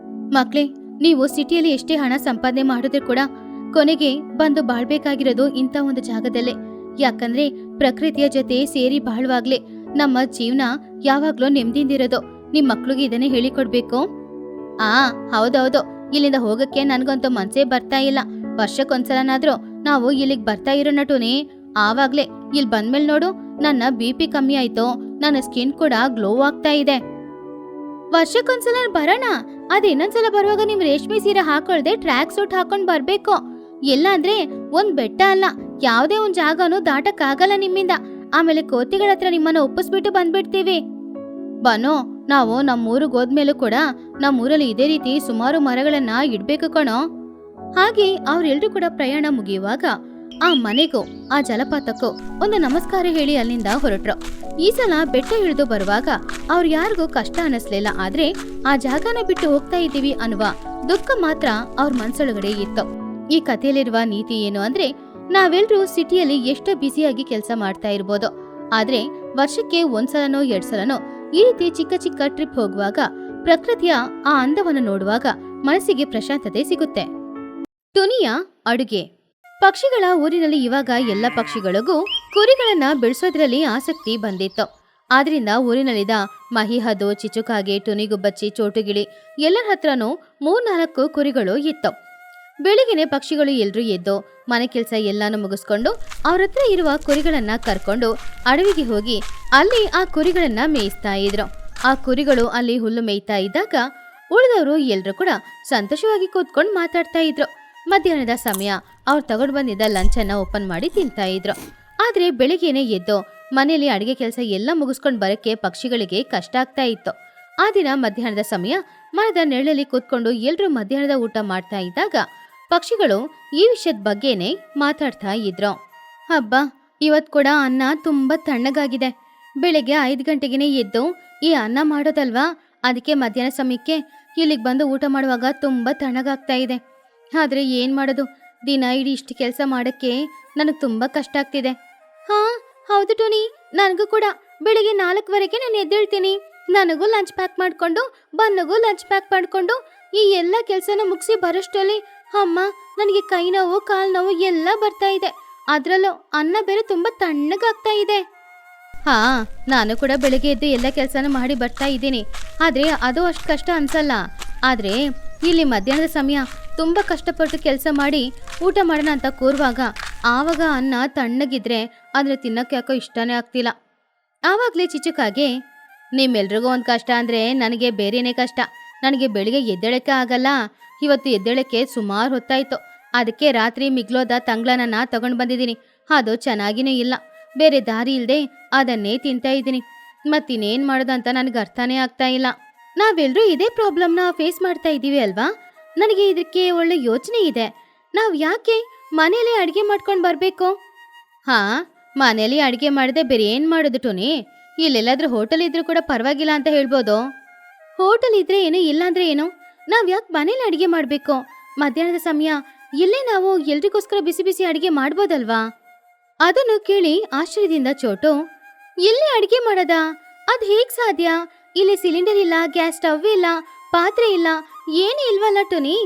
Speaker 1: ಮಕ್ಳೇ, ನೀವು ಸಿಟಿಯಲ್ಲಿ ಎಷ್ಟೇ ಹಣ ಸಂಪಾದನೆ ಮಾಡಿದ್ರು ಕೂಡ ಕೊನೆಗೆ ಬಂದು ಬಾಳ್ಬೇಕಾಗಿರೋದು ಇಂಥ ಒಂದು ಜಾಗದಲ್ಲೇ. ಯಾಕಂದ್ರೆ ಪ್ರಕೃತಿಯ ಜೊತೆ ಸೇರಿ ಬಾಳುವಾಗ್ಲೇ ನಮ್ಮ ಜೀವನ ಯಾವಾಗ್ಲೂ ನೆಮ್ಮದಿಯಿಂದಿರೋದು. ನಿಮ್ ಮಕ್ಳಿಗೆ ಇದನ್ನೇ ಹೇಳಿಕೊಡ್ಬೇಕು. ಹೌದೌದು, ಇಲ್ಲಿಂದ ಹೋಗಕ್ಕೆ ನನ್ಗಂತೂ ಮನ್ಸೇ ಬರ್ತಾ ಇಲ್ಲ. ವರ್ಷಕ್ಕೊಂದ್ಸಲನಾದ್ರೂ ನಾವು ಇಲ್ಲಿಗೆ ಬರ್ತಾ ಇರೋ ನಟುನೇ. ಆವಾಗ್ಲೇ ಇಲ್ಲಿ ಬಂದ್ಮೇಲೆ ನೋಡು, ನನ್ನ BP ಕಮ್ಮಿ ಆಯ್ತು, ನನ್ನ ಸ್ಕಿನ್ ಕೂಡ ಗ್ಲೋ ಆಗ್ತಾ ಇದೆ. ವರ್ಷಕ್ಕೊಂದ್ಸಲ ಬರೋಣ. ಅದ್ ಇನ್ನೊಂದ್ಸಲ ಬರುವಾಗ ನಿಮ್ ರೇಷ್ಮೆ ಸೀರೆ ಹಾಕೊಳ್ದೆ ಟ್ರ್ಯಾಕ್ ಸೂಟ್ ಹಾಕೊಂಡ್ ಬರ್ಬೇಕು. ಇಲ್ಲಾಂದ್ರೆ ಒಂದ್ ಬೆಟ್ಟ ಅಲ್ಲ, ಯಾವ್ದೇ ಒಂದ್ ಜಾಗನೂ ದಾಟಕ್ಕಾಗಲ್ಲ ನಿಮ್ಮಿಂದ. ಆಮೇಲೆ ಕೋತಿಗಳ ಹತ್ರ ನಿಮ್ಮನ್ನ ಒಪ್ಪಿಸ್ಬಿಟ್ಟು ಬಂದ್ಬಿಡ್ತೀವಿ. ಬನ್ನೋ, ನಾವು ನಮ್ಮೂರಿಗೆ ಹೋದ್ಮೇಲೂ ಕೂಡ ನಮ್ಮೂರಲ್ಲಿ ಇದೇ ರೀತಿ ಸುಮಾರು ಮರಗಳನ್ನ ಇಡ್ಬೇಕು ಕಣೋ. ಹಾಗೆ ಅವ್ರೆಲ್ರೂ ಕೂಡ ಪ್ರಯಾಣ ಮುಗಿಯುವಾಗ ಆ ಮನೆಗೂ ಆ ಜಲಪಾತಕ್ಕೂ ಒಂದು ನಮಸ್ಕಾರ ಹೇಳಿ ಅಲ್ಲಿಂದ ಹೊರಟ್ರು. ಈ ಸಲ ಬೆಟ್ಟ ಇಳಿದು ಬರುವಾಗ ಅವ್ರು ಯಾರಿಗೂ ಕಷ್ಟ ಅನ್ನಿಸ್ಲಿಲ್ಲ. ಆದ್ರೆ ಆ ಜಾಗನ ಬಿಟ್ಟು ಹೋಗ್ತಾ ಇದ್ದೀವಿ ಅನ್ನುವ ದುಃಖ ಮಾತ್ರ ಅವ್ರ ಮನ್ಸೊಳಗಡೆ ಇತ್ತು. ಈ ಕಥೆಯಲ್ಲಿರುವ ನೀತಿ ಏನು ಅಂದ್ರೆ, ನಾವೆಲ್ರೂ ಸಿಟಿಯಲ್ಲಿ ಎಷ್ಟೋ ಬ್ಯುಸಿಯಾಗಿ ಕೆಲಸ ಮಾಡ್ತಾ ಇರ್ಬೋದು, ಆದ್ರೆ ವರ್ಷಕ್ಕೆ ಒಂದ್ಸಲನೋ 2 ಸಲನೋ ಈ ರೀತಿ ಚಿಕ್ಕ ಚಿಕ್ಕ ಟ್ರಿಪ್ ಹೋಗುವಾಗ ಪ್ರಕೃತಿಯ ಆ ಅಂದವನ್ನು ನೋಡುವಾಗ ಮನಸ್ಸಿಗೆ ಪ್ರಶಾಂತತೆ ಸಿಗುತ್ತೆ. ಟುನಿಯ ಅಡುಗೆ. ಪಕ್ಷಿಗಳ ಊರಿನಲ್ಲಿ ಇವಾಗ ಎಲ್ಲ ಪಕ್ಷಿಗಳಿಗೂ ಕುರಿಗಳನ್ನ ಬೆಳೆಸೋದ್ರಲ್ಲಿ ಆಸಕ್ತಿ ಬಂದಿತ್ತು. ಆದ್ರಿಂದ ಊರಿನಲ್ಲಿದ್ದ ಮಹಿಹದು, ಚಿಚುಕಾಗೆ, ಟುನಿಗುಬ್ಬಚ್ಚಿ, ಚೋಟುಗಿಳಿ ಎಲ್ಲರ ಹತ್ರನೂ 3-4 ಕುರಿಗಳು ಇತ್ತು. ಬೆಳಿಗ್ಗೆನೆ ಪಕ್ಷಿಗಳು ಎಲ್ರೂ ಎದ್ದು ಮನೆ ಕೆಲಸ ಎಲ್ಲಾನು ಮುಗಿಸ್ಕೊಂಡು ಅವ್ರ ಹತ್ರ ಇರುವ ಕುರಿಗಳನ್ನ ಕರ್ಕೊಂಡು ಅಡವಿಗೆ ಹೋಗಿ ಅಲ್ಲಿ ಆ ಕುರಿಗಳನ್ನ ಮೇಯಿಸ್ತಾ ಇದ್ರು. ಆ ಕುರಿಗಳು ಅಲ್ಲಿ ಹುಲ್ಲು ಮೇಯ್ತಾ ಇದ್ದಾಗ ಉಳಿದವರು ಎಲ್ರೂ ಕೂಡ ಸಂತೋಷವಾಗಿ ಕೂತ್ಕೊಂಡು ಮಾತಾಡ್ತಾ ಇದ್ರು. ಮಧ್ಯಾಹ್ನದ ಸಮಯ ಅವ್ರು ತಗೊಂಡು ಬಂದಿದ್ದ ಲಂಚನ್ನ ಓಪನ್ ಮಾಡಿ ತಿಂತಾ ಇದ್ರು. ಆದ್ರೆ ಬೆಳಿಗ್ಗೆನೆ ಎದ್ದು ಮನೆಯಲ್ಲಿ ಅಡಿಗೆ ಕೆಲಸ ಎಲ್ಲ ಮುಗಿಸ್ಕೊಂಡು ಬರಕ್ಕೆ ಪಕ್ಷಿಗಳಿಗೆ ಕಷ್ಟ ಆಗ್ತಾ ಇತ್ತು. ಆ ದಿನ ಮಧ್ಯಾಹ್ನದ ಸಮಯ ಮರದ ನೆರಳಲ್ಲಿ ಕೂತ್ಕೊಂಡು ಎಲ್ರೂ ಮಧ್ಯಾಹ್ನದ ಊಟ ಮಾಡ್ತಾ ಇದ್ದಾಗ ಪಕ್ಷಿಗಳು ಈ ವಿಷಯದ ಬಗ್ಗೆನೆ ಮಾತಾಡ್ತಾ ಇದ್ರು. ಹಬ್ಬ, ಇವತ್ ಕೂಡ ಅನ್ನ ತುಂಬಾ ತಣ್ಣಗಾಗಿದೆ. ಬೆಳಿಗ್ಗೆ 5 ಗಂಟೆಗೆನೆ ಎದ್ದು ಈ ಅನ್ನ ಮಾಡೋದಲ್ವಾ, ಅದಕ್ಕೆ ಮಧ್ಯಾಹ್ನ ಸಮಯಕ್ಕೆ ಇಲ್ಲಿಗೆ ಬಂದು ಊಟ ಮಾಡುವಾಗ ತುಂಬಾ ತಣ್ಣಗಾಗ್ತಾ ಇದೆ. ಆದ್ರೆ ಏನ್ ಮಾಡೋದು, ದಿನ ಇಡೀ ಇಷ್ಟು ಕೆಲಸ ಮಾಡಕ್ಕೆ ನನಗೆ ತುಂಬಾ ಕಷ್ಟ ಆಗ್ತಿದೆ. ಹೌದು ಟೋನಿ, ನನಗೂ ಕೂಡ ಬೆಳಿಗ್ಗೆ 4 ನಾನು ಎದ್ದೇಳ್ತೀನಿ. ನನಗೂ ಲಂಚ್ ಪ್ಯಾಕ್ ಮಾಡ್ಕೊಂಡು ಬನ್ನಗೂ ಲಂಚ್ ಪ್ಯಾಕ್ ಮಾಡ್ಕೊಂಡು ಈ ಎಲ್ಲ ಕೆಲಸನ ಮುಗಿಸಿ ಬರೋಷ್ಟರಲ್ಲಿ ಅಮ್ಮ ನನಗೆ ಕೈ ನೋವು, ಕಾಲು ನೋವು ಎಲ್ಲ ಬರ್ತಾ ಇದೆ. ಅದ್ರಲ್ಲೂ ಅನ್ನ ಬೇರೆ ತುಂಬಾ ತಣ್ಣಗಾಗ್ತಾ ಇದೆ. ನಾನು ಕೂಡ ಬೆಳಿಗ್ಗೆ ಎದ್ದು ಎಲ್ಲ ಕೆಲಸನ ಮಾಡಿ ಬರ್ತಾ ಇದ್ದೀನಿ. ಆದ್ರೆ ಅದು ಅಷ್ಟು ಕಷ್ಟ ಅನ್ಸಲ್ಲ. ಆದ್ರೆ ಇಲ್ಲಿ ಮಧ್ಯಾಹ್ನದ ಸಮಯ ತುಂಬಾ ಕಷ್ಟಪಟ್ಟು ಕೆಲಸ ಮಾಡಿ ಊಟ ಮಾಡೋಣ ಅಂತ ಕೂರುವಾಗ ಆವಾಗ ಅನ್ನ ತಣ್ಣಗಿದ್ರೆ ಆದ್ರೆ ತಿನ್ನಕ್ಕೆ ಯಾಕೋ ಇಷ್ಟನೇ ಆಗ್ತಿಲ್ಲ. ಆವಾಗ್ಲೇ ಚಿಚುಕಾಗೆ, ನಿಮ್ಮೆಲ್ರಿಗೂ ಒಂದು ಕಷ್ಟ ಅಂದ್ರೆ ನನಗೆ ಬೇರೆನೇ ಕಷ್ಟ. ನನಗೆ ಬೆಳಿಗ್ಗೆ ಎದ್ದೇಳಕ್ಕೆ ಆಗಲ್ಲ. ಇವತ್ತು ಎದ್ದೇಳಕ್ಕೆ ಸುಮಾರು ಹೊತ್ತಾಯ್ತು. ಅದಕ್ಕೆ ರಾತ್ರಿ ಮಿಗ್ಲೋದ ತಂಗ್ಳನನ್ನ ತಗೊಂಡು ಬಂದಿದ್ದೀನಿ. ಅದು ಚೆನ್ನಾಗಿನೂ ಇಲ್ಲ. ಬೇರೆ ದಾರಿ ಇಲ್ಲದೆ ಅದನ್ನೇ ತಿಂತಾ ಇದ್ದೀನಿ. ಮತ್ತಿನ್ನೇನು ಮಾಡೋದಂತ ನನಗೆ ಅರ್ಥನೇ ಆಗ್ತಾ ಇಲ್ಲ. ನಾವೆಲ್ಲರೂ ಇದೇ ಪ್ರಾಬ್ಲಮ್ನ ಫೇಸ್ ಮಾಡ್ತಾ ಇದ್ದೀವಿ ಅಲ್ವಾ? ನನಗೆ ಇದಕ್ಕೆ ಒಳ್ಳೆ ಯೋಚನೆ ಇದೆ. ನಾವು ಯಾಕೆ ಮನೆಯಲ್ಲೇ ಅಡುಗೆ ಮಾಡ್ಕೊಂಡು ಬರಬೇಕು? ಮನೆಯಲ್ಲಿ ಅಡುಗೆ ಮಾಡದೆ ಬೇರೆ ಏನು ಮಾಡೋದು ಟೋನಿ? ಇಲ್ಲೆಲ್ಲಾದ್ರೂ ಹೋಟೆಲ್ ಇದ್ರೂ ಕೂಡ ಪರವಾಗಿಲ್ಲ ಅಂತ ಹೇಳ್ಬೋದು. ಹೋಟೆಲ್ ಇದ್ರೆ ಏನು, ಇಲ್ಲಾಂದ್ರೆ ಏನು? ನಾವು ಯಾಕೆ ಮನೇಲಿ ಅಡುಗೆ ಮಾಡಬೇಕು? ಮಧ್ಯಾಹ್ನದ ಸಮಯ ಇಲ್ಲೇ ನಾವು ಎಲ್ರಿಗೋಸ್ಕರ ಬಿಸಿ ಬಿಸಿ ಅಡುಗೆ ಮಾಡ್ಬೋದಲ್ವಾ? ಅದನ್ನು ಕೇಳಿ ಆಶ್ಚರ್ಯದಿಂದ ಚೋಟು, ಇಲ್ಲೇ ಅಡುಗೆ ಮಾಡೋದಾ? ಅದು ಹೇಗೆ ಸಾಧ್ಯ? ಇಲ್ಲಿ ಸಿಲಿಂಡರ್ ಇಲ್ಲ, ಗ್ಯಾಸ್ ಸ್ಟವ್ ಇಲ್ಲ, ಪಾತ್ರೆ ಇಲ್ಲ, ಏನೂ ಇಲ್ವಲ್ಲ ಟೋನಿ?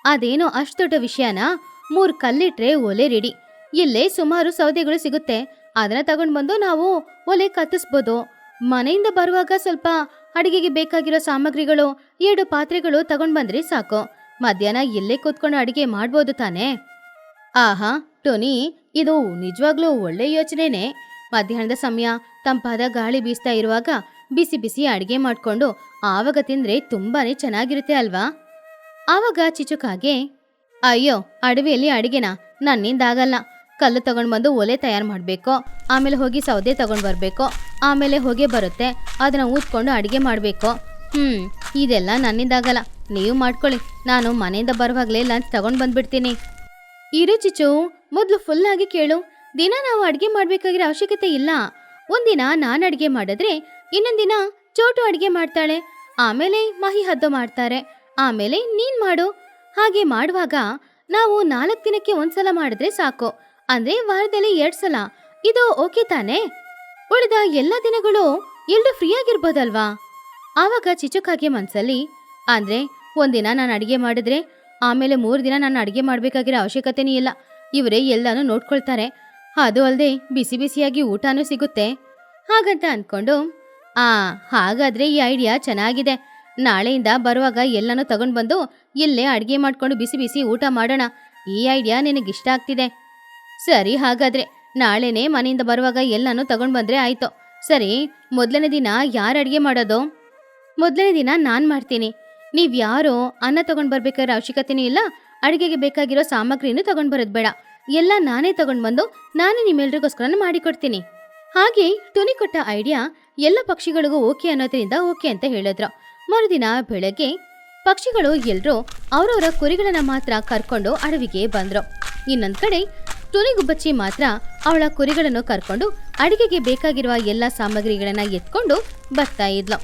Speaker 1: ಅದೇನೋ ಅಷ್ಟು ದೊಡ್ಡ ವಿಷಯನಾ? 3 ಕಲ್ಲಿಟ್ರೆ ಒಲೆ ರೆಡಿ. ಇಲ್ಲೇ ಸುಮಾರು ಸೌದೆಗಳು ಸಿಗುತ್ತೆ. ಅದನ್ನ ತಗೊಂಡು ಬಂದು ನಾವು ಒಲೆ ಕತ್ತಿಸ್ಬೋದು. ಮನೆಯಿಂದ ಬರುವಾಗ ಸ್ವಲ್ಪ ಅಡುಗೆಗೆ ಬೇಕಾಗಿರೋ ಸಾಮಗ್ರಿಗಳು, 2 ಪಾತ್ರೆಗಳು ತಗೊಂಡು ಬಂದ್ರೆ ಸಾಕು. ಮಧ್ಯಾಹ್ನ ಇಲ್ಲೇ ಕೂತ್ಕೊಂಡು ಅಡುಗೆ ಮಾಡ್ಬೋದು ತಾನೇ? ಆಹಾ ಟೋನಿ, ಇದು ನಿಜವಾಗ್ಲೂ ಒಳ್ಳೆ ಯೋಚನೆನೇ. ಮಧ್ಯಾಹ್ನದ ಸಮಯ ತಂಪಾದ ಗಾಳಿ ಬೀಸ್ತಾ ಇರುವಾಗ ಬಿಸಿ ಬಿಸಿ ಅಡಿಗೆ ಮಾಡ್ಕೊಂಡು ಆವಾಗ ತಿಂದ್ರೆ ತುಂಬಾನೇ ಚೆನ್ನಾಗಿರುತ್ತೆ ಅಲ್ವಾ? ಆವಾಗ ಚಿಚುಕಾಗೆ, ಅಯ್ಯೋ ಅಡವಿಯಲ್ಲಿ ಅಡಿಗೆನಾ, ನನ್ನಿಂದಾಗಲ್ಲ. ಕಲ್ಲು ತಗೊಂಡ್ ಬಂದು ಒಲೆ ತಯಾರು ಮಾಡ್ಬೇಕು, ಆಮೇಲೆ ಹೋಗಿ ಸೌದೆ ತಗೊಂಡ್ ಬರ್ಬೇಕು, ಆಮೇಲೆ ಹೊಗೆ ಬರುತ್ತೆ, ಅದನ್ನ ಊದ್ಕೊಂಡು ಅಡಿಗೆ ಮಾಡ್ಬೇಕು. ಇದೆಲ್ಲ ನನ್ನಿಂದಾಗಲ್ಲ. ನೀವು ಮಾಡ್ಕೊಳ್ಳಿ, ನಾನು ಮನೆಯಿಂದ ಬರುವಾಗ್ಲೇ ಲಂಚ್ ತಗೊಂಡ್ ಬಂದ್ಬಿಡ್ತೀನಿ. ಇರು ಚಿಚು, ಮೊದ್ಲು ಫುಲ್ ಆಗಿ ಕೇಳು. ದಿನ ನಾವು ಅಡ್ಗೆ ಮಾಡ್ಬೇಕಾಗಿರೋ ಅವಶ್ಯಕತೆ ಇಲ್ಲ. ಒಂದಿನ ನಾನ್ ಅಡ್ಗೆ ಮಾಡಿದ್ರೆ ಇನ್ನೊಂದಿನ ಚೋಟು ಅಡ್ಗೆ ಮಾಡ್ತಾಳೆ, ಆಮೇಲೆ ಮಹಿ ಹದ್ದು ಮಾಡ್ತಾರೆ, ಆಮೇಲೆ ನೀನ್ ಮಾಡು. ಹಾಗೆ ಮಾಡುವಾಗ ನಾವು 4 ದಿನಕ್ಕೆ ಒಂದ್ಸಲ ಮಾಡಿದ್ರೆ ಸಾಕು. ಅಂದ್ರೆ ವಾರದಲ್ಲಿ 2 ಸಲ. ಇದು ಓಕೆ ತಾನೇ? ಉಳಿದ ಎಲ್ಲ ದಿನಗಳು ಎಲ್ರು ಫ್ರೀ ಆಗಿರ್ಬೋದಲ್ವಾ? ಆವಾಗ ಚಿಚುಕಾಗೆ ಮನ್ಸಲ್ಲಿ, ಅಂದ್ರೆ ಒಂದಿನ ನಾನು ಅಡಿಗೆ ಮಾಡಿದ್ರೆ ಆಮೇಲೆ 3 ದಿನ ನಾನು ಅಡಿಗೆ ಮಾಡ್ಬೇಕಾಗಿರೋ ಅವಶ್ಯಕತೆನೇ ಇಲ್ಲ. ಇವರೇ ಎಲ್ಲಾನು ನೋಡ್ಕೊಳ್ತಾರೆ, ಅದು ಅಲ್ಲದೆ ಬಿಸಿ ಬಿಸಿಯಾಗಿ ಊಟನೂ ಸಿಗುತ್ತೆ. ಹಾಗಂತ ಅನ್ಕೊಂಡು, ಹಾಗಾದ್ರೆ ಈ ಐಡಿಯಾ ಚೆನ್ನಾಗಿದೆ. ನಾಳೆಯಿಂದ ಬರುವಾಗ ಎಲ್ಲಾನು ತಗೊಂಡ್ ಬಂದು ಇಲ್ಲೇ ಅಡ್ಗೆ ಮಾಡ್ಕೊಂಡು ಬಿಸಿ ಬಿಸಿ ಊಟ ಮಾಡೋಣ. ಈ ಐಡಿಯಾ ನಿನಗಿಷ್ಟ ಆಗ್ತಿದೆ. ಸರಿ, ಹಾಗಾದ್ರೆ ನಾಳೆನೇ ಮನೆಯಿಂದ ಬರುವಾಗ ಎಲ್ಲಾನು ತಗೊಂಡ್ ಬಂದ್ರೆ ಆಯ್ತು. ಸರಿ, ಮೊದಲನೇ ದಿನ ಯಾರು ಅಡ್ಗೆ ಮಾಡೋದು? ಮೊದಲನೇ ದಿನ ನಾನ್ ಮಾಡ್ತೀನಿ. ನೀವ್ಯಾರೋ ಅನ್ನ ತಗೊಂಡ್ ಬರ್ಬೇಕಾಗಿರೋ ಅವಶ್ಯಕತೆನೂ ಇಲ್ಲ, ಅಡಿಗೆಗೆ ಬೇಕಾಗಿರೋ ಸಾಮಗ್ರಿನೂ ತಗೊಂಡ್ ಬರೋದ್ ಬೇಡ. ಎಲ್ಲ ನಾನೇ ತಗೊಂಡ್ ಬಂದು ನಾನೇ ನಿಮ್ಮೆಲ್ರಿಗೋಸ್ಕರ ಮಾಡಿಕೊಡ್ತೀನಿ. ಹಾಗೆ ಟುನಿ ಕೊಟ್ಟ ಐಡಿಯಾ ಎಲ್ಲ ಪಕ್ಷಿಗಳಿಗೂ ಓಕೆ ಅನ್ನೋದ್ರಿಂದ ಓಕೆ ಅಂತ ಹೇಳಿದ್ರು. ಮರುದಿನ ಬೆಳಗ್ಗೆ ಪಕ್ಷಿಗಳು ಎಲ್ರೂ ಅವರವರ ಕುರಿಗಳನ್ನ ಮಾತ್ರ ಕರ್ಕೊಂಡು ಅಡವಿಗೆ ಬಂದ್ರು. ಇನ್ನೊಂದ್ ಕಡೆ ಟುನಿಗುಬ್ಬಚ್ಚಿ ಮಾತ್ರ ಅವಳ ಕುರಿಗಳನ್ನು ಕರ್ಕೊಂಡು ಅಡಿಗೆಗೆ ಬೇಕಾಗಿರುವ ಎಲ್ಲ ಸಾಮಗ್ರಿಗಳನ್ನ ಎತ್ಕೊಂಡು ಬರ್ತಾ ಇದ್ಲು.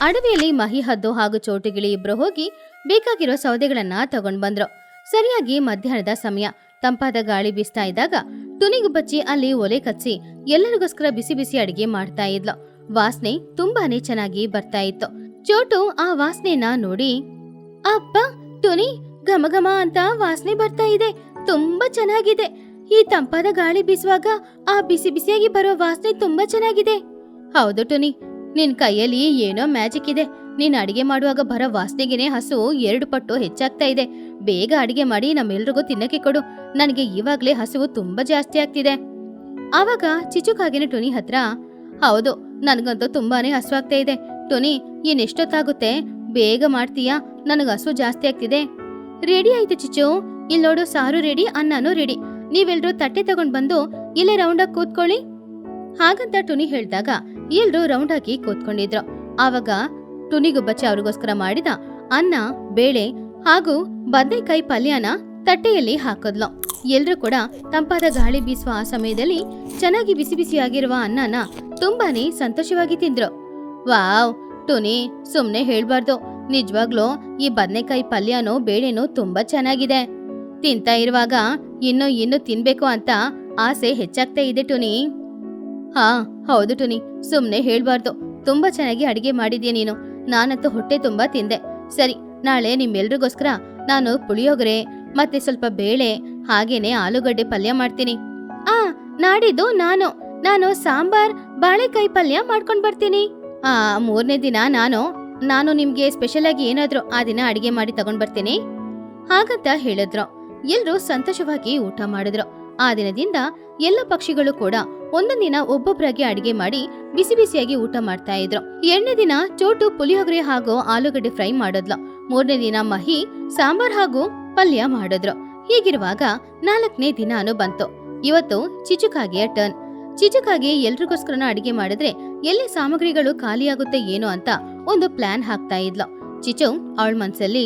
Speaker 1: ಅಡವಿಯಲ್ಲಿ ಮಹಿ ಹದ್ದು ಹಾಗೂ ಚೋಟುಗಿಳಿ ಇಬ್ರು ಹೋಗಿ ಬೇಕಾಗಿರೋ ಸೌದೆಗಳನ್ನ ತಗೊಂಡ್ ಬಂದ್ರು. ಸರಿಯಾಗಿ ಮಧ್ಯಾಹ್ನದ ಸಮಯ, ತಂಪಾದ ಗಾಳಿ ಬೀಸ್ತಾ ಇದ್ದಾಗ ಟುನಿಗುಬ್ಬಚ್ಚಿ ಅಲ್ಲಿ ಒಲೆ ಕಚ್ಚಿ ಎಲ್ಲರಿಗೋಸ್ಕರ ಬಿಸಿ ಬಿಸಿ ಅಡಿಗೆ ಮಾಡ್ತಾ ಇದ್ಲು. ವಾಸನೆ ತುಂಬಾನೇ ಚೆನ್ನಾಗಿ ಬರ್ತಾ ಇತ್ತು. ಚೋಟು ಆ ವಾಸನೆನ ನೋಡಿ, ಅಪ್ಪ ಟುನಿ, ಘಮ ಘಮ ಅಂತ ವಾಸನೆ ಬರ್ತಾ ಇದೆ, ತುಂಬಾ ಚೆನ್ನಾಗಿದೆ. ಈ ತಂಪಾದ ಗಾಳಿ ಬೀಸುವಾಗ ಆ ಬಿಸಿ ಬಿಸಿಯಾಗಿ ಬರೋ ವಾಸನೆ ತುಂಬಾ ಚೆನ್ನಾಗಿದೆ. ಹೌದು ಟುನಿ, ನಿನ್ ಕೈಯಲ್ಲಿ ಏನೋ ಮ್ಯಾಜಿಕ್ ಇದೆ. ನೀನ್ ಅಡಿಗೆ ಮಾಡುವಾಗ ಬರೋ ವಾಸನೆಗೆನೆ ಹಸು 2 ಪಟ್ಟು ಹೆಚ್ಚಾಗ್ತಾ ಇದೆ. ಬೇಗ ಅಡಿಗೆ ಮಾಡಿ ನಮ್ಮೆಲ್ರಿಗೂ ತಿನ್ನಕ್ಕೆ ಕೊಡು. ನನಗೆ ಇವಾಗ್ಲೇ ಹಸುವು ತುಂಬಾ ಜಾಸ್ತಿ ಆಗ್ತಿದೆ. ಆವಾಗ ಚಿಚುಕಾಗಿನ ಟುನಿ ಹತ್ರ, ಹೌದು, ನನ್ಗಂತೂ ತುಂಬಾನೇ ಹಸುವಾಗ್ತಾ ಇದೆ. ಟುನಿ, ಇನ್ನೆಷ್ಟೊತ್ತಾಗುತ್ತೆ? ಬೇಗ ಮಾಡ್ತೀಯಾ? ನನಗ ಹಸು ಜಾಸ್ತಿ ಆಗ್ತಿದೆ. ರೆಡಿ ಆಯ್ತು ಚಿಚು, ಇಲ್ಲಿ ನೋಡು, ಸಾರು ರೆಡಿ, ಅನ್ನನೂ ರೆಡಿ. ನೀವೆಲ್ರೂ ತಟ್ಟೆ ತಗೊಂಡ್ ಬಂದು ಇಲ್ಲೇ ರೌಂಡಾಗಿ ಕೂತ್ಕೊಳ್ಳಿ. ಹಾಗಂತ ಟುನಿ ಹೇಳ್ದಾಗ ಎಲ್ರೂ ರೌಂಡ್ ಆಗಿ ಕೂತ್ಕೊಂಡಿದ್ರು. ಆವಾಗ ಟುನಿಗುಬ್ಬಚ್ಚಿ ಅವ್ರಿಗೋಸ್ಕರ ಮಾಡಿದ ಅನ್ನ, ಬೇಳೆ ಹಾಗೂ ಬದನೆಕಾಯಿ ಪಲ್ಯನ ತಟ್ಟೆಯಲ್ಲಿ ಹಾಕಿದ್ಲು. ಎಲ್ರೂ ಕೂಡ ತಂಪಾದ ಗಾಳಿ ಬೀಸುವ ಆ ಸಮಯದಲ್ಲಿ ಚೆನ್ನಾಗಿ ಬಿಸಿ ಬಿಸಿಯಾಗಿರುವ ಅನ್ನನ ತುಂಬಾನೇ ಸಂತೋಷವಾಗಿ ತಿಂದ್ರು. ವಾವ್ ಟುನಿ, ಸುಮ್ನೆ ಹೇಳ್ಬಾರ್ದು, ನಿಜವಾಗ್ಲೂ ಈ ಬದನೆಕಾಯಿ ಪಲ್ಯನೋ ಬೇಳೆನೋ ತುಂಬಾ ಚೆನ್ನಾಗಿದೆ. ತಿಂತಾ ಇರುವಾಗ ಇನ್ನು ತಿನ್ಬೇಕು ಅಂತ ಆಸೆ ಹೆಚ್ಚಾಗ್ತಾ ಇದೆ ಟುನಿ. ಹಾ ಹೌದು ಟುನಿ, ಸುಮ್ನೆ ಹೇಳ್ಬಾರ್ದು, ತುಂಬಾ ಚೆನ್ನಾಗಿ ಅಡಿಗೆ ಮಾಡಿದ್ಯಾ ನೀನು. ನಾನಂತೂ ಹೊಟ್ಟೆ ತುಂಬಾ ತಿಂದೆ. ಸರಿ, ನಾಳೆ ನಿಮ್ಮೆಲ್ರಿಗೋಸ್ಕರ ನಾನು ಪುಳಿಯೋಗರೆ ಮತ್ತೆ ಸ್ವಲ್ಪ ಬೇಳೆ ಹಾಗೇನೆ ಆಲೂಗಡ್ಡೆ ಪಲ್ಯ ಮಾಡ್ತೀನಿ. ನಾಡಿದ್ದು ನಾನು ಸಾಂಬಾರ್ ಬಾಳೆಕಾಯಿ ಪಲ್ಯ ಮಾಡ್ಕೊಂಡ್ ಬರ್ತೀನಿ. 3ನೇ ದಿನ ನಾನು ನಿಮ್ಗೆ ಸ್ಪೆಷಲ್ ಆಗಿ ಏನಾದ್ರು ಆ ದಿನ ಅಡಿಗೆ ಮಾಡಿ ತಗೊಂಡ್ ಬರ್ತೀನಿ ಹಾಗಂತ ಹೇಳಿದ್ರು. ಎಲ್ರೂ ಸಂತೋಷವಾಗಿ ಊಟ ಮಾಡಿದ್ರು. ಆ ದಿನದಿಂದ ಎಲ್ಲ ಪಕ್ಷಿಗಳು ಕೂಡ ಒಂದೊಂದಿನ ಒಬ್ಬೊಬ್ಬರಾಗಿ ಅಡಿಗೆ ಮಾಡಿ ಬಿಸಿ ಬಿಸಿಯಾಗಿ ಊಟ ಮಾಡ್ತಾ ಇದ್ರು. 2ನೇ ದಿನ ಚೋಟು ಪುಳಿಯೋಗರೆ ಹಾಗೂ ಆಲೂಗಡ್ಡೆ ಫ್ರೈ ಮಾಡಿದ್ಲು. 3ನೇ ದಿನ ಮಹಿ ಸಾಂಬಾರ್ ಹಾಗೂ ಪಲ್ಯ ಮಾಡಿದ್ರು. ಹೀಗಿರುವಾಗ 4ನೇ ದಿನಾನು ಬಂತು. ಇವತ್ತು ಚಿಚುಕಾಗೆಯ ಟರ್ನ್. ಚಿಚುಕಾಗೆ ಎಲ್ರಿಗೋಸ್ಕರನ ಅಡಿಗೆ ಮಾಡಿದ್ರೆ ಎಲ್ಲಿ ಸಾಮಗ್ರಿಗಳು ಖಾಲಿಯಾಗುತ್ತೆ ಏನೋ ಅಂತ ಒಂದು ಪ್ಲಾನ್ ಹಾಕ್ತಾ ಇದ್ಲು. ಚಿಚು ಅವಳ ಮನ್ಸಲ್ಲಿ,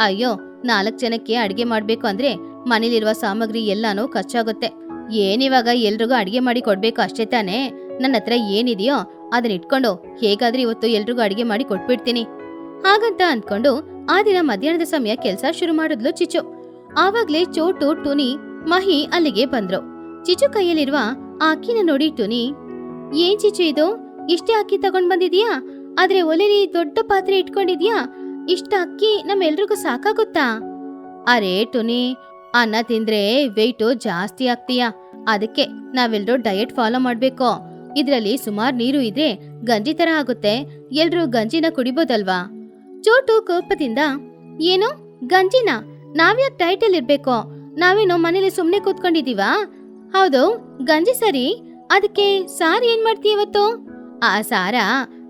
Speaker 1: ಅಯ್ಯೋ 4 ಜನಕ್ಕೆ ಅಡಿಗೆ ಮಾಡ್ಬೇಕು ಅಂದ್ರೆ ಮನೇಲಿರುವ ಸಾಮಗ್ರಿ ಎಲ್ಲಾನು ಖರ್ಚಾಗುತ್ತೆ. ಏನಿವಾಗ ಎಲ್ರಿಗೂ ಅಡಿಗೆ ಮಾಡಿ ಕೊಡ್ಬೇಕು ಅಷ್ಟೇ ತಾನೇ. ನನ್ನ ಹತ್ರ ಏನಿದೆಯೋ ಅದನ್ನ ಇಟ್ಕೊಂಡು ಹೇಗಾದ್ರೂ ಇವತ್ತು ಎಲ್ರಿಗೂ ಅಡಿಗೆ ಮಾಡಿ ಕೊಟ್ಬಿಡ್ತೀನಿ ಹಾಗಂತ ಅಂದ್ಕೊಂಡು ಆ ದಿನ ಮಧ್ಯಾಹ್ನದ ಸಮಯ ಕೆಲ್ಸ ಶುರು ಮಾಡಿದ್ಲು ಚಿಚು. ಆವಾಗ್ಲೇ ಚೋಟು, ಟುನಿ, ಮಹಿ ಅಲ್ಲಿಗೆ ಬಂದ್ರು. ಚಿಚು ಕೈಯಲ್ಲಿರುವ ಆ ಅಕ್ಕಿನ ನೋಡಿ ಟುನಿ, ಏನ್ ಚಿಚು ಇದು, ಇಷ್ಟೇ ಅಕ್ಕಿ ತಗೊಂಡ್ ಬಂದಿದ್ಯಾ? ಆದ್ರೆ ಒಲೆಲಿ ದೊಡ್ಡ ಪಾತ್ರೆ ಇಟ್ಕೊಂಡಿದ್ಯಾ? ಇಷ್ಟ ಅಕ್ಕಿ ನಮ್ಮೆಲ್ರಿಗೂ ಸಾಕಾಗುತ್ತಾ? ಅರೇ ಟುನಿ, ಅನ್ನ ತಿಂದ್ರೆ ವೆಯ್ಟು ಜಾಸ್ತಿ ಆಗ್ತೀಯಾ, ಅದಕ್ಕೆ ನಾವೆಲ್ರೂ ಡಯಟ್ ಫಾಲೋ ಮಾಡ್ಬೇಕು. ಇದ್ರಲ್ಲಿ ಸುಮಾರು ನೀರು ಇದ್ರೆ ಗಂಜಿ ತರ ಆಗುತ್ತೆ, ಎಲ್ರೂ ಗಂಜಿನ ಕುಡಿಬೋದಲ್ವಾ? ಚೋಟು ಕೋಪದಿಂದ, ಏನು ಗಂಜಿನ? ನಾವ್ಯಾಕ್ ಡಯಟ್ ಅಲ್ಲಿ ಇರ್ಬೇಕು? ನಾವೇನೋ ಮನೇಲಿ ಸುಮ್ನೆ ಕೂತ್ಕೊಂಡಿದೀವಾ? ಹೌದು, ಗಂಜಿ ಸರಿ, ಅದಕ್ಕೆ ಸಾರ್ ಏನ್ ಮಾಡ್ತೀಯ ಇವತ್ತು? ಆ ಸಾರ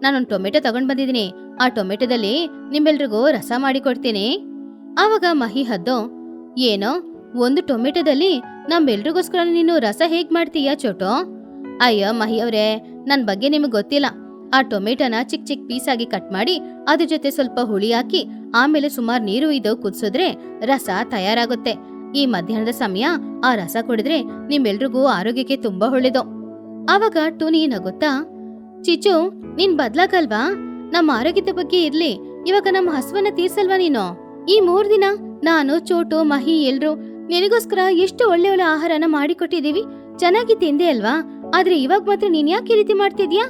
Speaker 1: ನಾನೊಂದು ಟೊಮೆಟೊ ತಗೊಂಡ್ ಬಂದಿದ್ದೀನಿ. ಆ ಟೊಮೆಟೊದಲ್ಲಿ ನಿಮ್ಮೆಲ್ರಿಗೂ ರಸ ಮಾಡಿ ಕೊಡ್ತೀನಿ. ಆವಾಗ ಮಹಿ ಹದ್ದು, ಏನೋ ಒಂದು ಟೊಮೆಟೊದಲ್ಲಿ ನಮ್ಮೆಲ್ರಿಗೋಸ್ಕರ ನೀನು ರಸ ಹೇಗ್ ಮಾಡ್ತೀಯಾ ಚೋಟು? ಅಯ್ಯೋ ಮಹಿ ಅವ್ರೆ, ನನ್ ಬಗ್ಗೆ ನಿಮಗೆ ಗೊತ್ತಿಲ್ಲ. ಆ ಟೊಮೆಟೊನ ಚಿಕ್ಕ ಚಿಕ್ಕ ಪೀಸಾಗಿ ಕಟ್ ಮಾಡಿ ಅದ್ರ ಜೊತೆ ಸ್ವಲ್ಪ ಹುಳಿ ಹಾಕಿ ಆಮೇಲೆ ಸುಮಾರು ನೀರು ಇದು ಕುದಿಸಿದ್ರೆ ರಸ ತಯಾರಾಗುತ್ತೆ. ಈ ಮಧ್ಯಾಹ್ನದ ಸಮಯ ಆ ರಸ ಕುಡಿದ್ರೆ ನಿಮ್ಮೆಲ್ರಿಗೂ ಆರೋಗ್ಯಕ್ಕೆ ತುಂಬಾ ಒಳ್ಳೇದು. ಆವಾಗ ಟುನಿ ನಗುತ್ತಾ, ಚಿಚು ನೀನ್ ಬದ್ಲಾಗಲ್ವಾ? ನಮ್ಮ ಆರೋಗ್ಯದ ಬಗ್ಗೆ ಇರ್ಲಿ, ಇವಾಗ ನಮ್ಮ ಹಸುವನ್ನ ತೀರ್ಸಲ್ವಾ ನೀನು? ಈ 3 ದಿನ ನಾನು, ಚೋಟು, ಮಹಿ ಎಲ್ರು ನಿನಗೋಸ್ಕರ ಎಷ್ಟು ಒಳ್ಳೆ ಒಳ್ಳೆ ಆಹಾರನ ಮಾಡಿಕೊಟ್ಟಿದೀವಿ, ಚೆನ್ನಾಗಿ ತಿಂದೆ ಅಲ್ವಾ? ಆದ್ರೆ ಇವಾಗ ಮಾತ್ರ ನೀನ್ ಯಾಕೆ ಈ ರೀತಿ ಮಾಡ್ತಿದ್ಯಾ?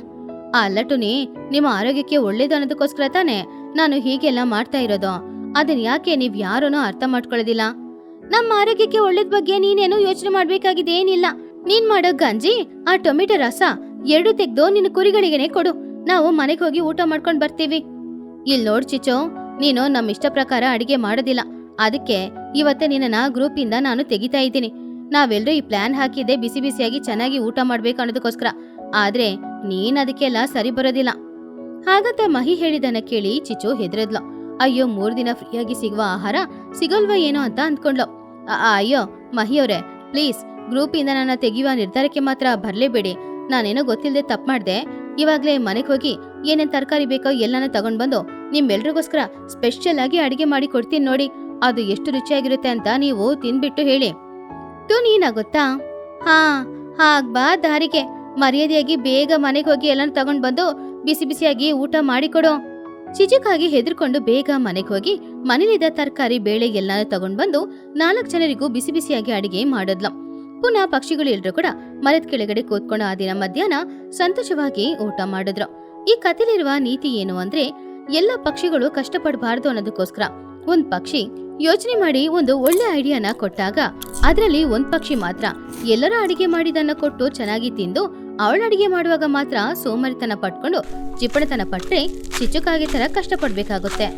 Speaker 1: ಅಲ್ಲ ಟುನಿ, ನಿಮ್ಮ ಆರೋಗ್ಯಕ್ಕೆ ಒಳ್ಳೇದು ಅನ್ನೋದಕ್ಕೋಸ್ಕರ ತಾನೆ ನಾನು ಹೀಗೆಲ್ಲ ಮಾಡ್ತಾ ಇರೋದು. ಅದನ್ನ ಯಾಕೆ ನೀವ್ ಯಾರೂನು ಅರ್ಥ ಮಾಡ್ಕೊಳ್ಳೋದಿಲ್ಲ? ನಮ್ಮ ಆರೋಗ್ಯಕ್ಕೆ ಒಳ್ಳೇದ್ ಬಗ್ಗೆ ನೀನೇನು ಯೋಚನೆ ಮಾಡ್ಬೇಕಾಗಿದೆ ಏನಿಲ್ಲ. ನೀನ್ ಮಾಡೋ ಗಂಜಿ, ಆ ಟೊಮೆಟೊ ರಸ 2 ತೆಗ್ದು ನಿನ್ನ ಕುರಿಗಳಿಗೆನೆ ಕೊಡು. ನಾವು ಮನೆಗೆ ಹೋಗಿ ಊಟ ಮಾಡ್ಕೊಂಡ್ ಬರ್ತೀವಿ. ಇಲ್ ನೋಡ್ ಚಿಚೋ, ನೀನು ನಮ್ಮ ಇಷ್ಟ ಪ್ರಕಾರ ಅಡಿಗೆ ಮಾಡೋದಿಲ್ಲ. ಅದಕ್ಕೆ ಇವತ್ತೇ ನಿನ್ನ ಗ್ರೂಪ್ ಇಂದ ನಾನು ತೆಗಿತಾ ಇದ್ದೀನಿ. ನಾವೆಲ್ಲರೂ ಈ ಪ್ಲಾನ್ ಹಾಕಿದ್ದೆ ಬಿಸಿ ಬಿಸಿಯಾಗಿ ಚೆನ್ನಾಗಿ ಊಟ ಮಾಡ್ಬೇಕು ಅನ್ನೋದಕ್ಕೋಸ್ಕರ. ಆದ್ರೆ ನೀನ್ ಅದಕ್ಕೆಲ್ಲ ಸರಿ ಬರೋದಿಲ್ಲ. ಹಾಗಂತ ಮಹಿ ಹೇಳಿದನ್ನ ಕೇಳಿ ಚಿಚು ಹೆದ್ರದ್ಲು. ಅಯ್ಯೋ 3 ದಿನ ಫ್ರೀಯಾಗಿ ಸಿಗುವ ಆಹಾರ ಸಿಗಲ್ವಾ ಏನೋ ಅಂತ ಅಂದ್ಕೊಂಡ್ಲು. ಅಯ್ಯೋ ಮಹಿಯವ್ರೆ, ಪ್ಲೀಸ್ ಗ್ರೂಪ್ ಇಂದ ನನ್ನ ತೆಗೆಯುವ ನಿರ್ಧಾರಕ್ಕೆ ಮಾತ್ರ ಬರ್ಲೇಬೇಡಿ. ನಾನೇನೋ ಗೊತ್ತಿಲ್ಲದೆ ತಪ್ಪು ಮಾಡ್ದೆ. ಇವಾಗ್ಲೇ ಮನೆಗೆ ಹೋಗಿ ಏನೇನ್ ತರಕಾರಿ ಬೇಕೋ ಎಲ್ಲಾನ ತಗೊಂಡ್ ಬಂದು ನಿಮ್ಮೆಲ್ರಿಗೋಸ್ಕರ ಸ್ಪೆಷಲ್ ಆಗಿ ಅಡಿಗೆ ಮಾಡಿ ಕೊಡ್ತೀನಿ ನೋಡಿ. ಅದು ಎಷ್ಟು ರುಚಿಯಾಗಿರುತ್ತೆ ಅಂತ ನೀವು ತಿನ್ಬಿಟ್ಟು ಹೇಳಿ. ಟುನಿ ನಗುತ್ತಾ, ಹಾ ಹಾಗ್ ಬಾ ದಾರಿಗೆ. ಮರ್ಯಾದೆಯಾಗಿ ಬೇಗ ಮನೆಗೆ ಹೋಗಿ ಎಲ್ಲಾನು ತಗೊಂಡ್ ಬಂದು ಬಿಸಿ ಬಿಸಿಯಾಗಿ ಊಟ ಮಾಡಿಕೊಡು. ಚಿಚುಕಾಗಿ ಹೆದರ್ಕೊಂಡು ಬೇಗ ಮನೆಗೆ ಹೋಗಿ ಮನೇಲಿದ್ದ ತರಕಾರಿ ಬೇಳೆ ಎಲ್ಲಾನು ತಗೊಂಡ್ ಬಂದು 4 ಜನರಿಗೂ ಬಿಸಿ ಬಿಸಿಯಾಗಿ ಅಡಿಗೆ ಮಾಡಿದ್ಲು. ಪುನಃ ಪಕ್ಷಿಗಳು ಎಲ್ರು ಕೂಡ ಮರದ ಕೆಳಗಡೆ ಕೂತ್ಕೊಂಡು ಆ ದಿನ ಮಧ್ಯಾಹ್ನ ಸಂತೋಷವಾಗಿ ಊಟ ಮಾಡಿದ್ರು. ಈ ಕಥೆಲಿರುವ ನೀತಿ ಏನು ಅಂದ್ರೆ, ಎಲ್ಲ ಪಕ್ಷಿಗಳು ಕಷ್ಟಪಡಬಾರ್ದು ಅನ್ನೋದಕ್ಕೋಸ್ಕರ ಒಂದ್ ಪಕ್ಷಿ ಯೋಚನೆ ಮಾಡಿ ಒಂದು ಒಳ್ಳೆ ಐಡಿಯಾನ ಕೊಟ್ಟಾಗ ಅದ್ರಲ್ಲಿ ಒಂದ್ ಪಕ್ಷಿ ಮಾತ್ರ ಎಲ್ಲರ ಅಡಿಗೆ ಮಾಡಿದನ್ನ ಕೊಟ್ಟು ಚೆನ್ನಾಗಿ ತಿಂದು ಅವಳ ಅಡಿಗೆ ಮಾಡುವಾಗ ಮಾತ್ರ ಸೋಮರಿತನ ಪಟ್ಕೊಂಡು ಜಿಪಣತನ ಪಟ್ರೆ ಚಿಚುಕಾಗೆ ತರ ಕಷ್ಟಪಡ್ಬೇಕಾಗುತ್ತೆ.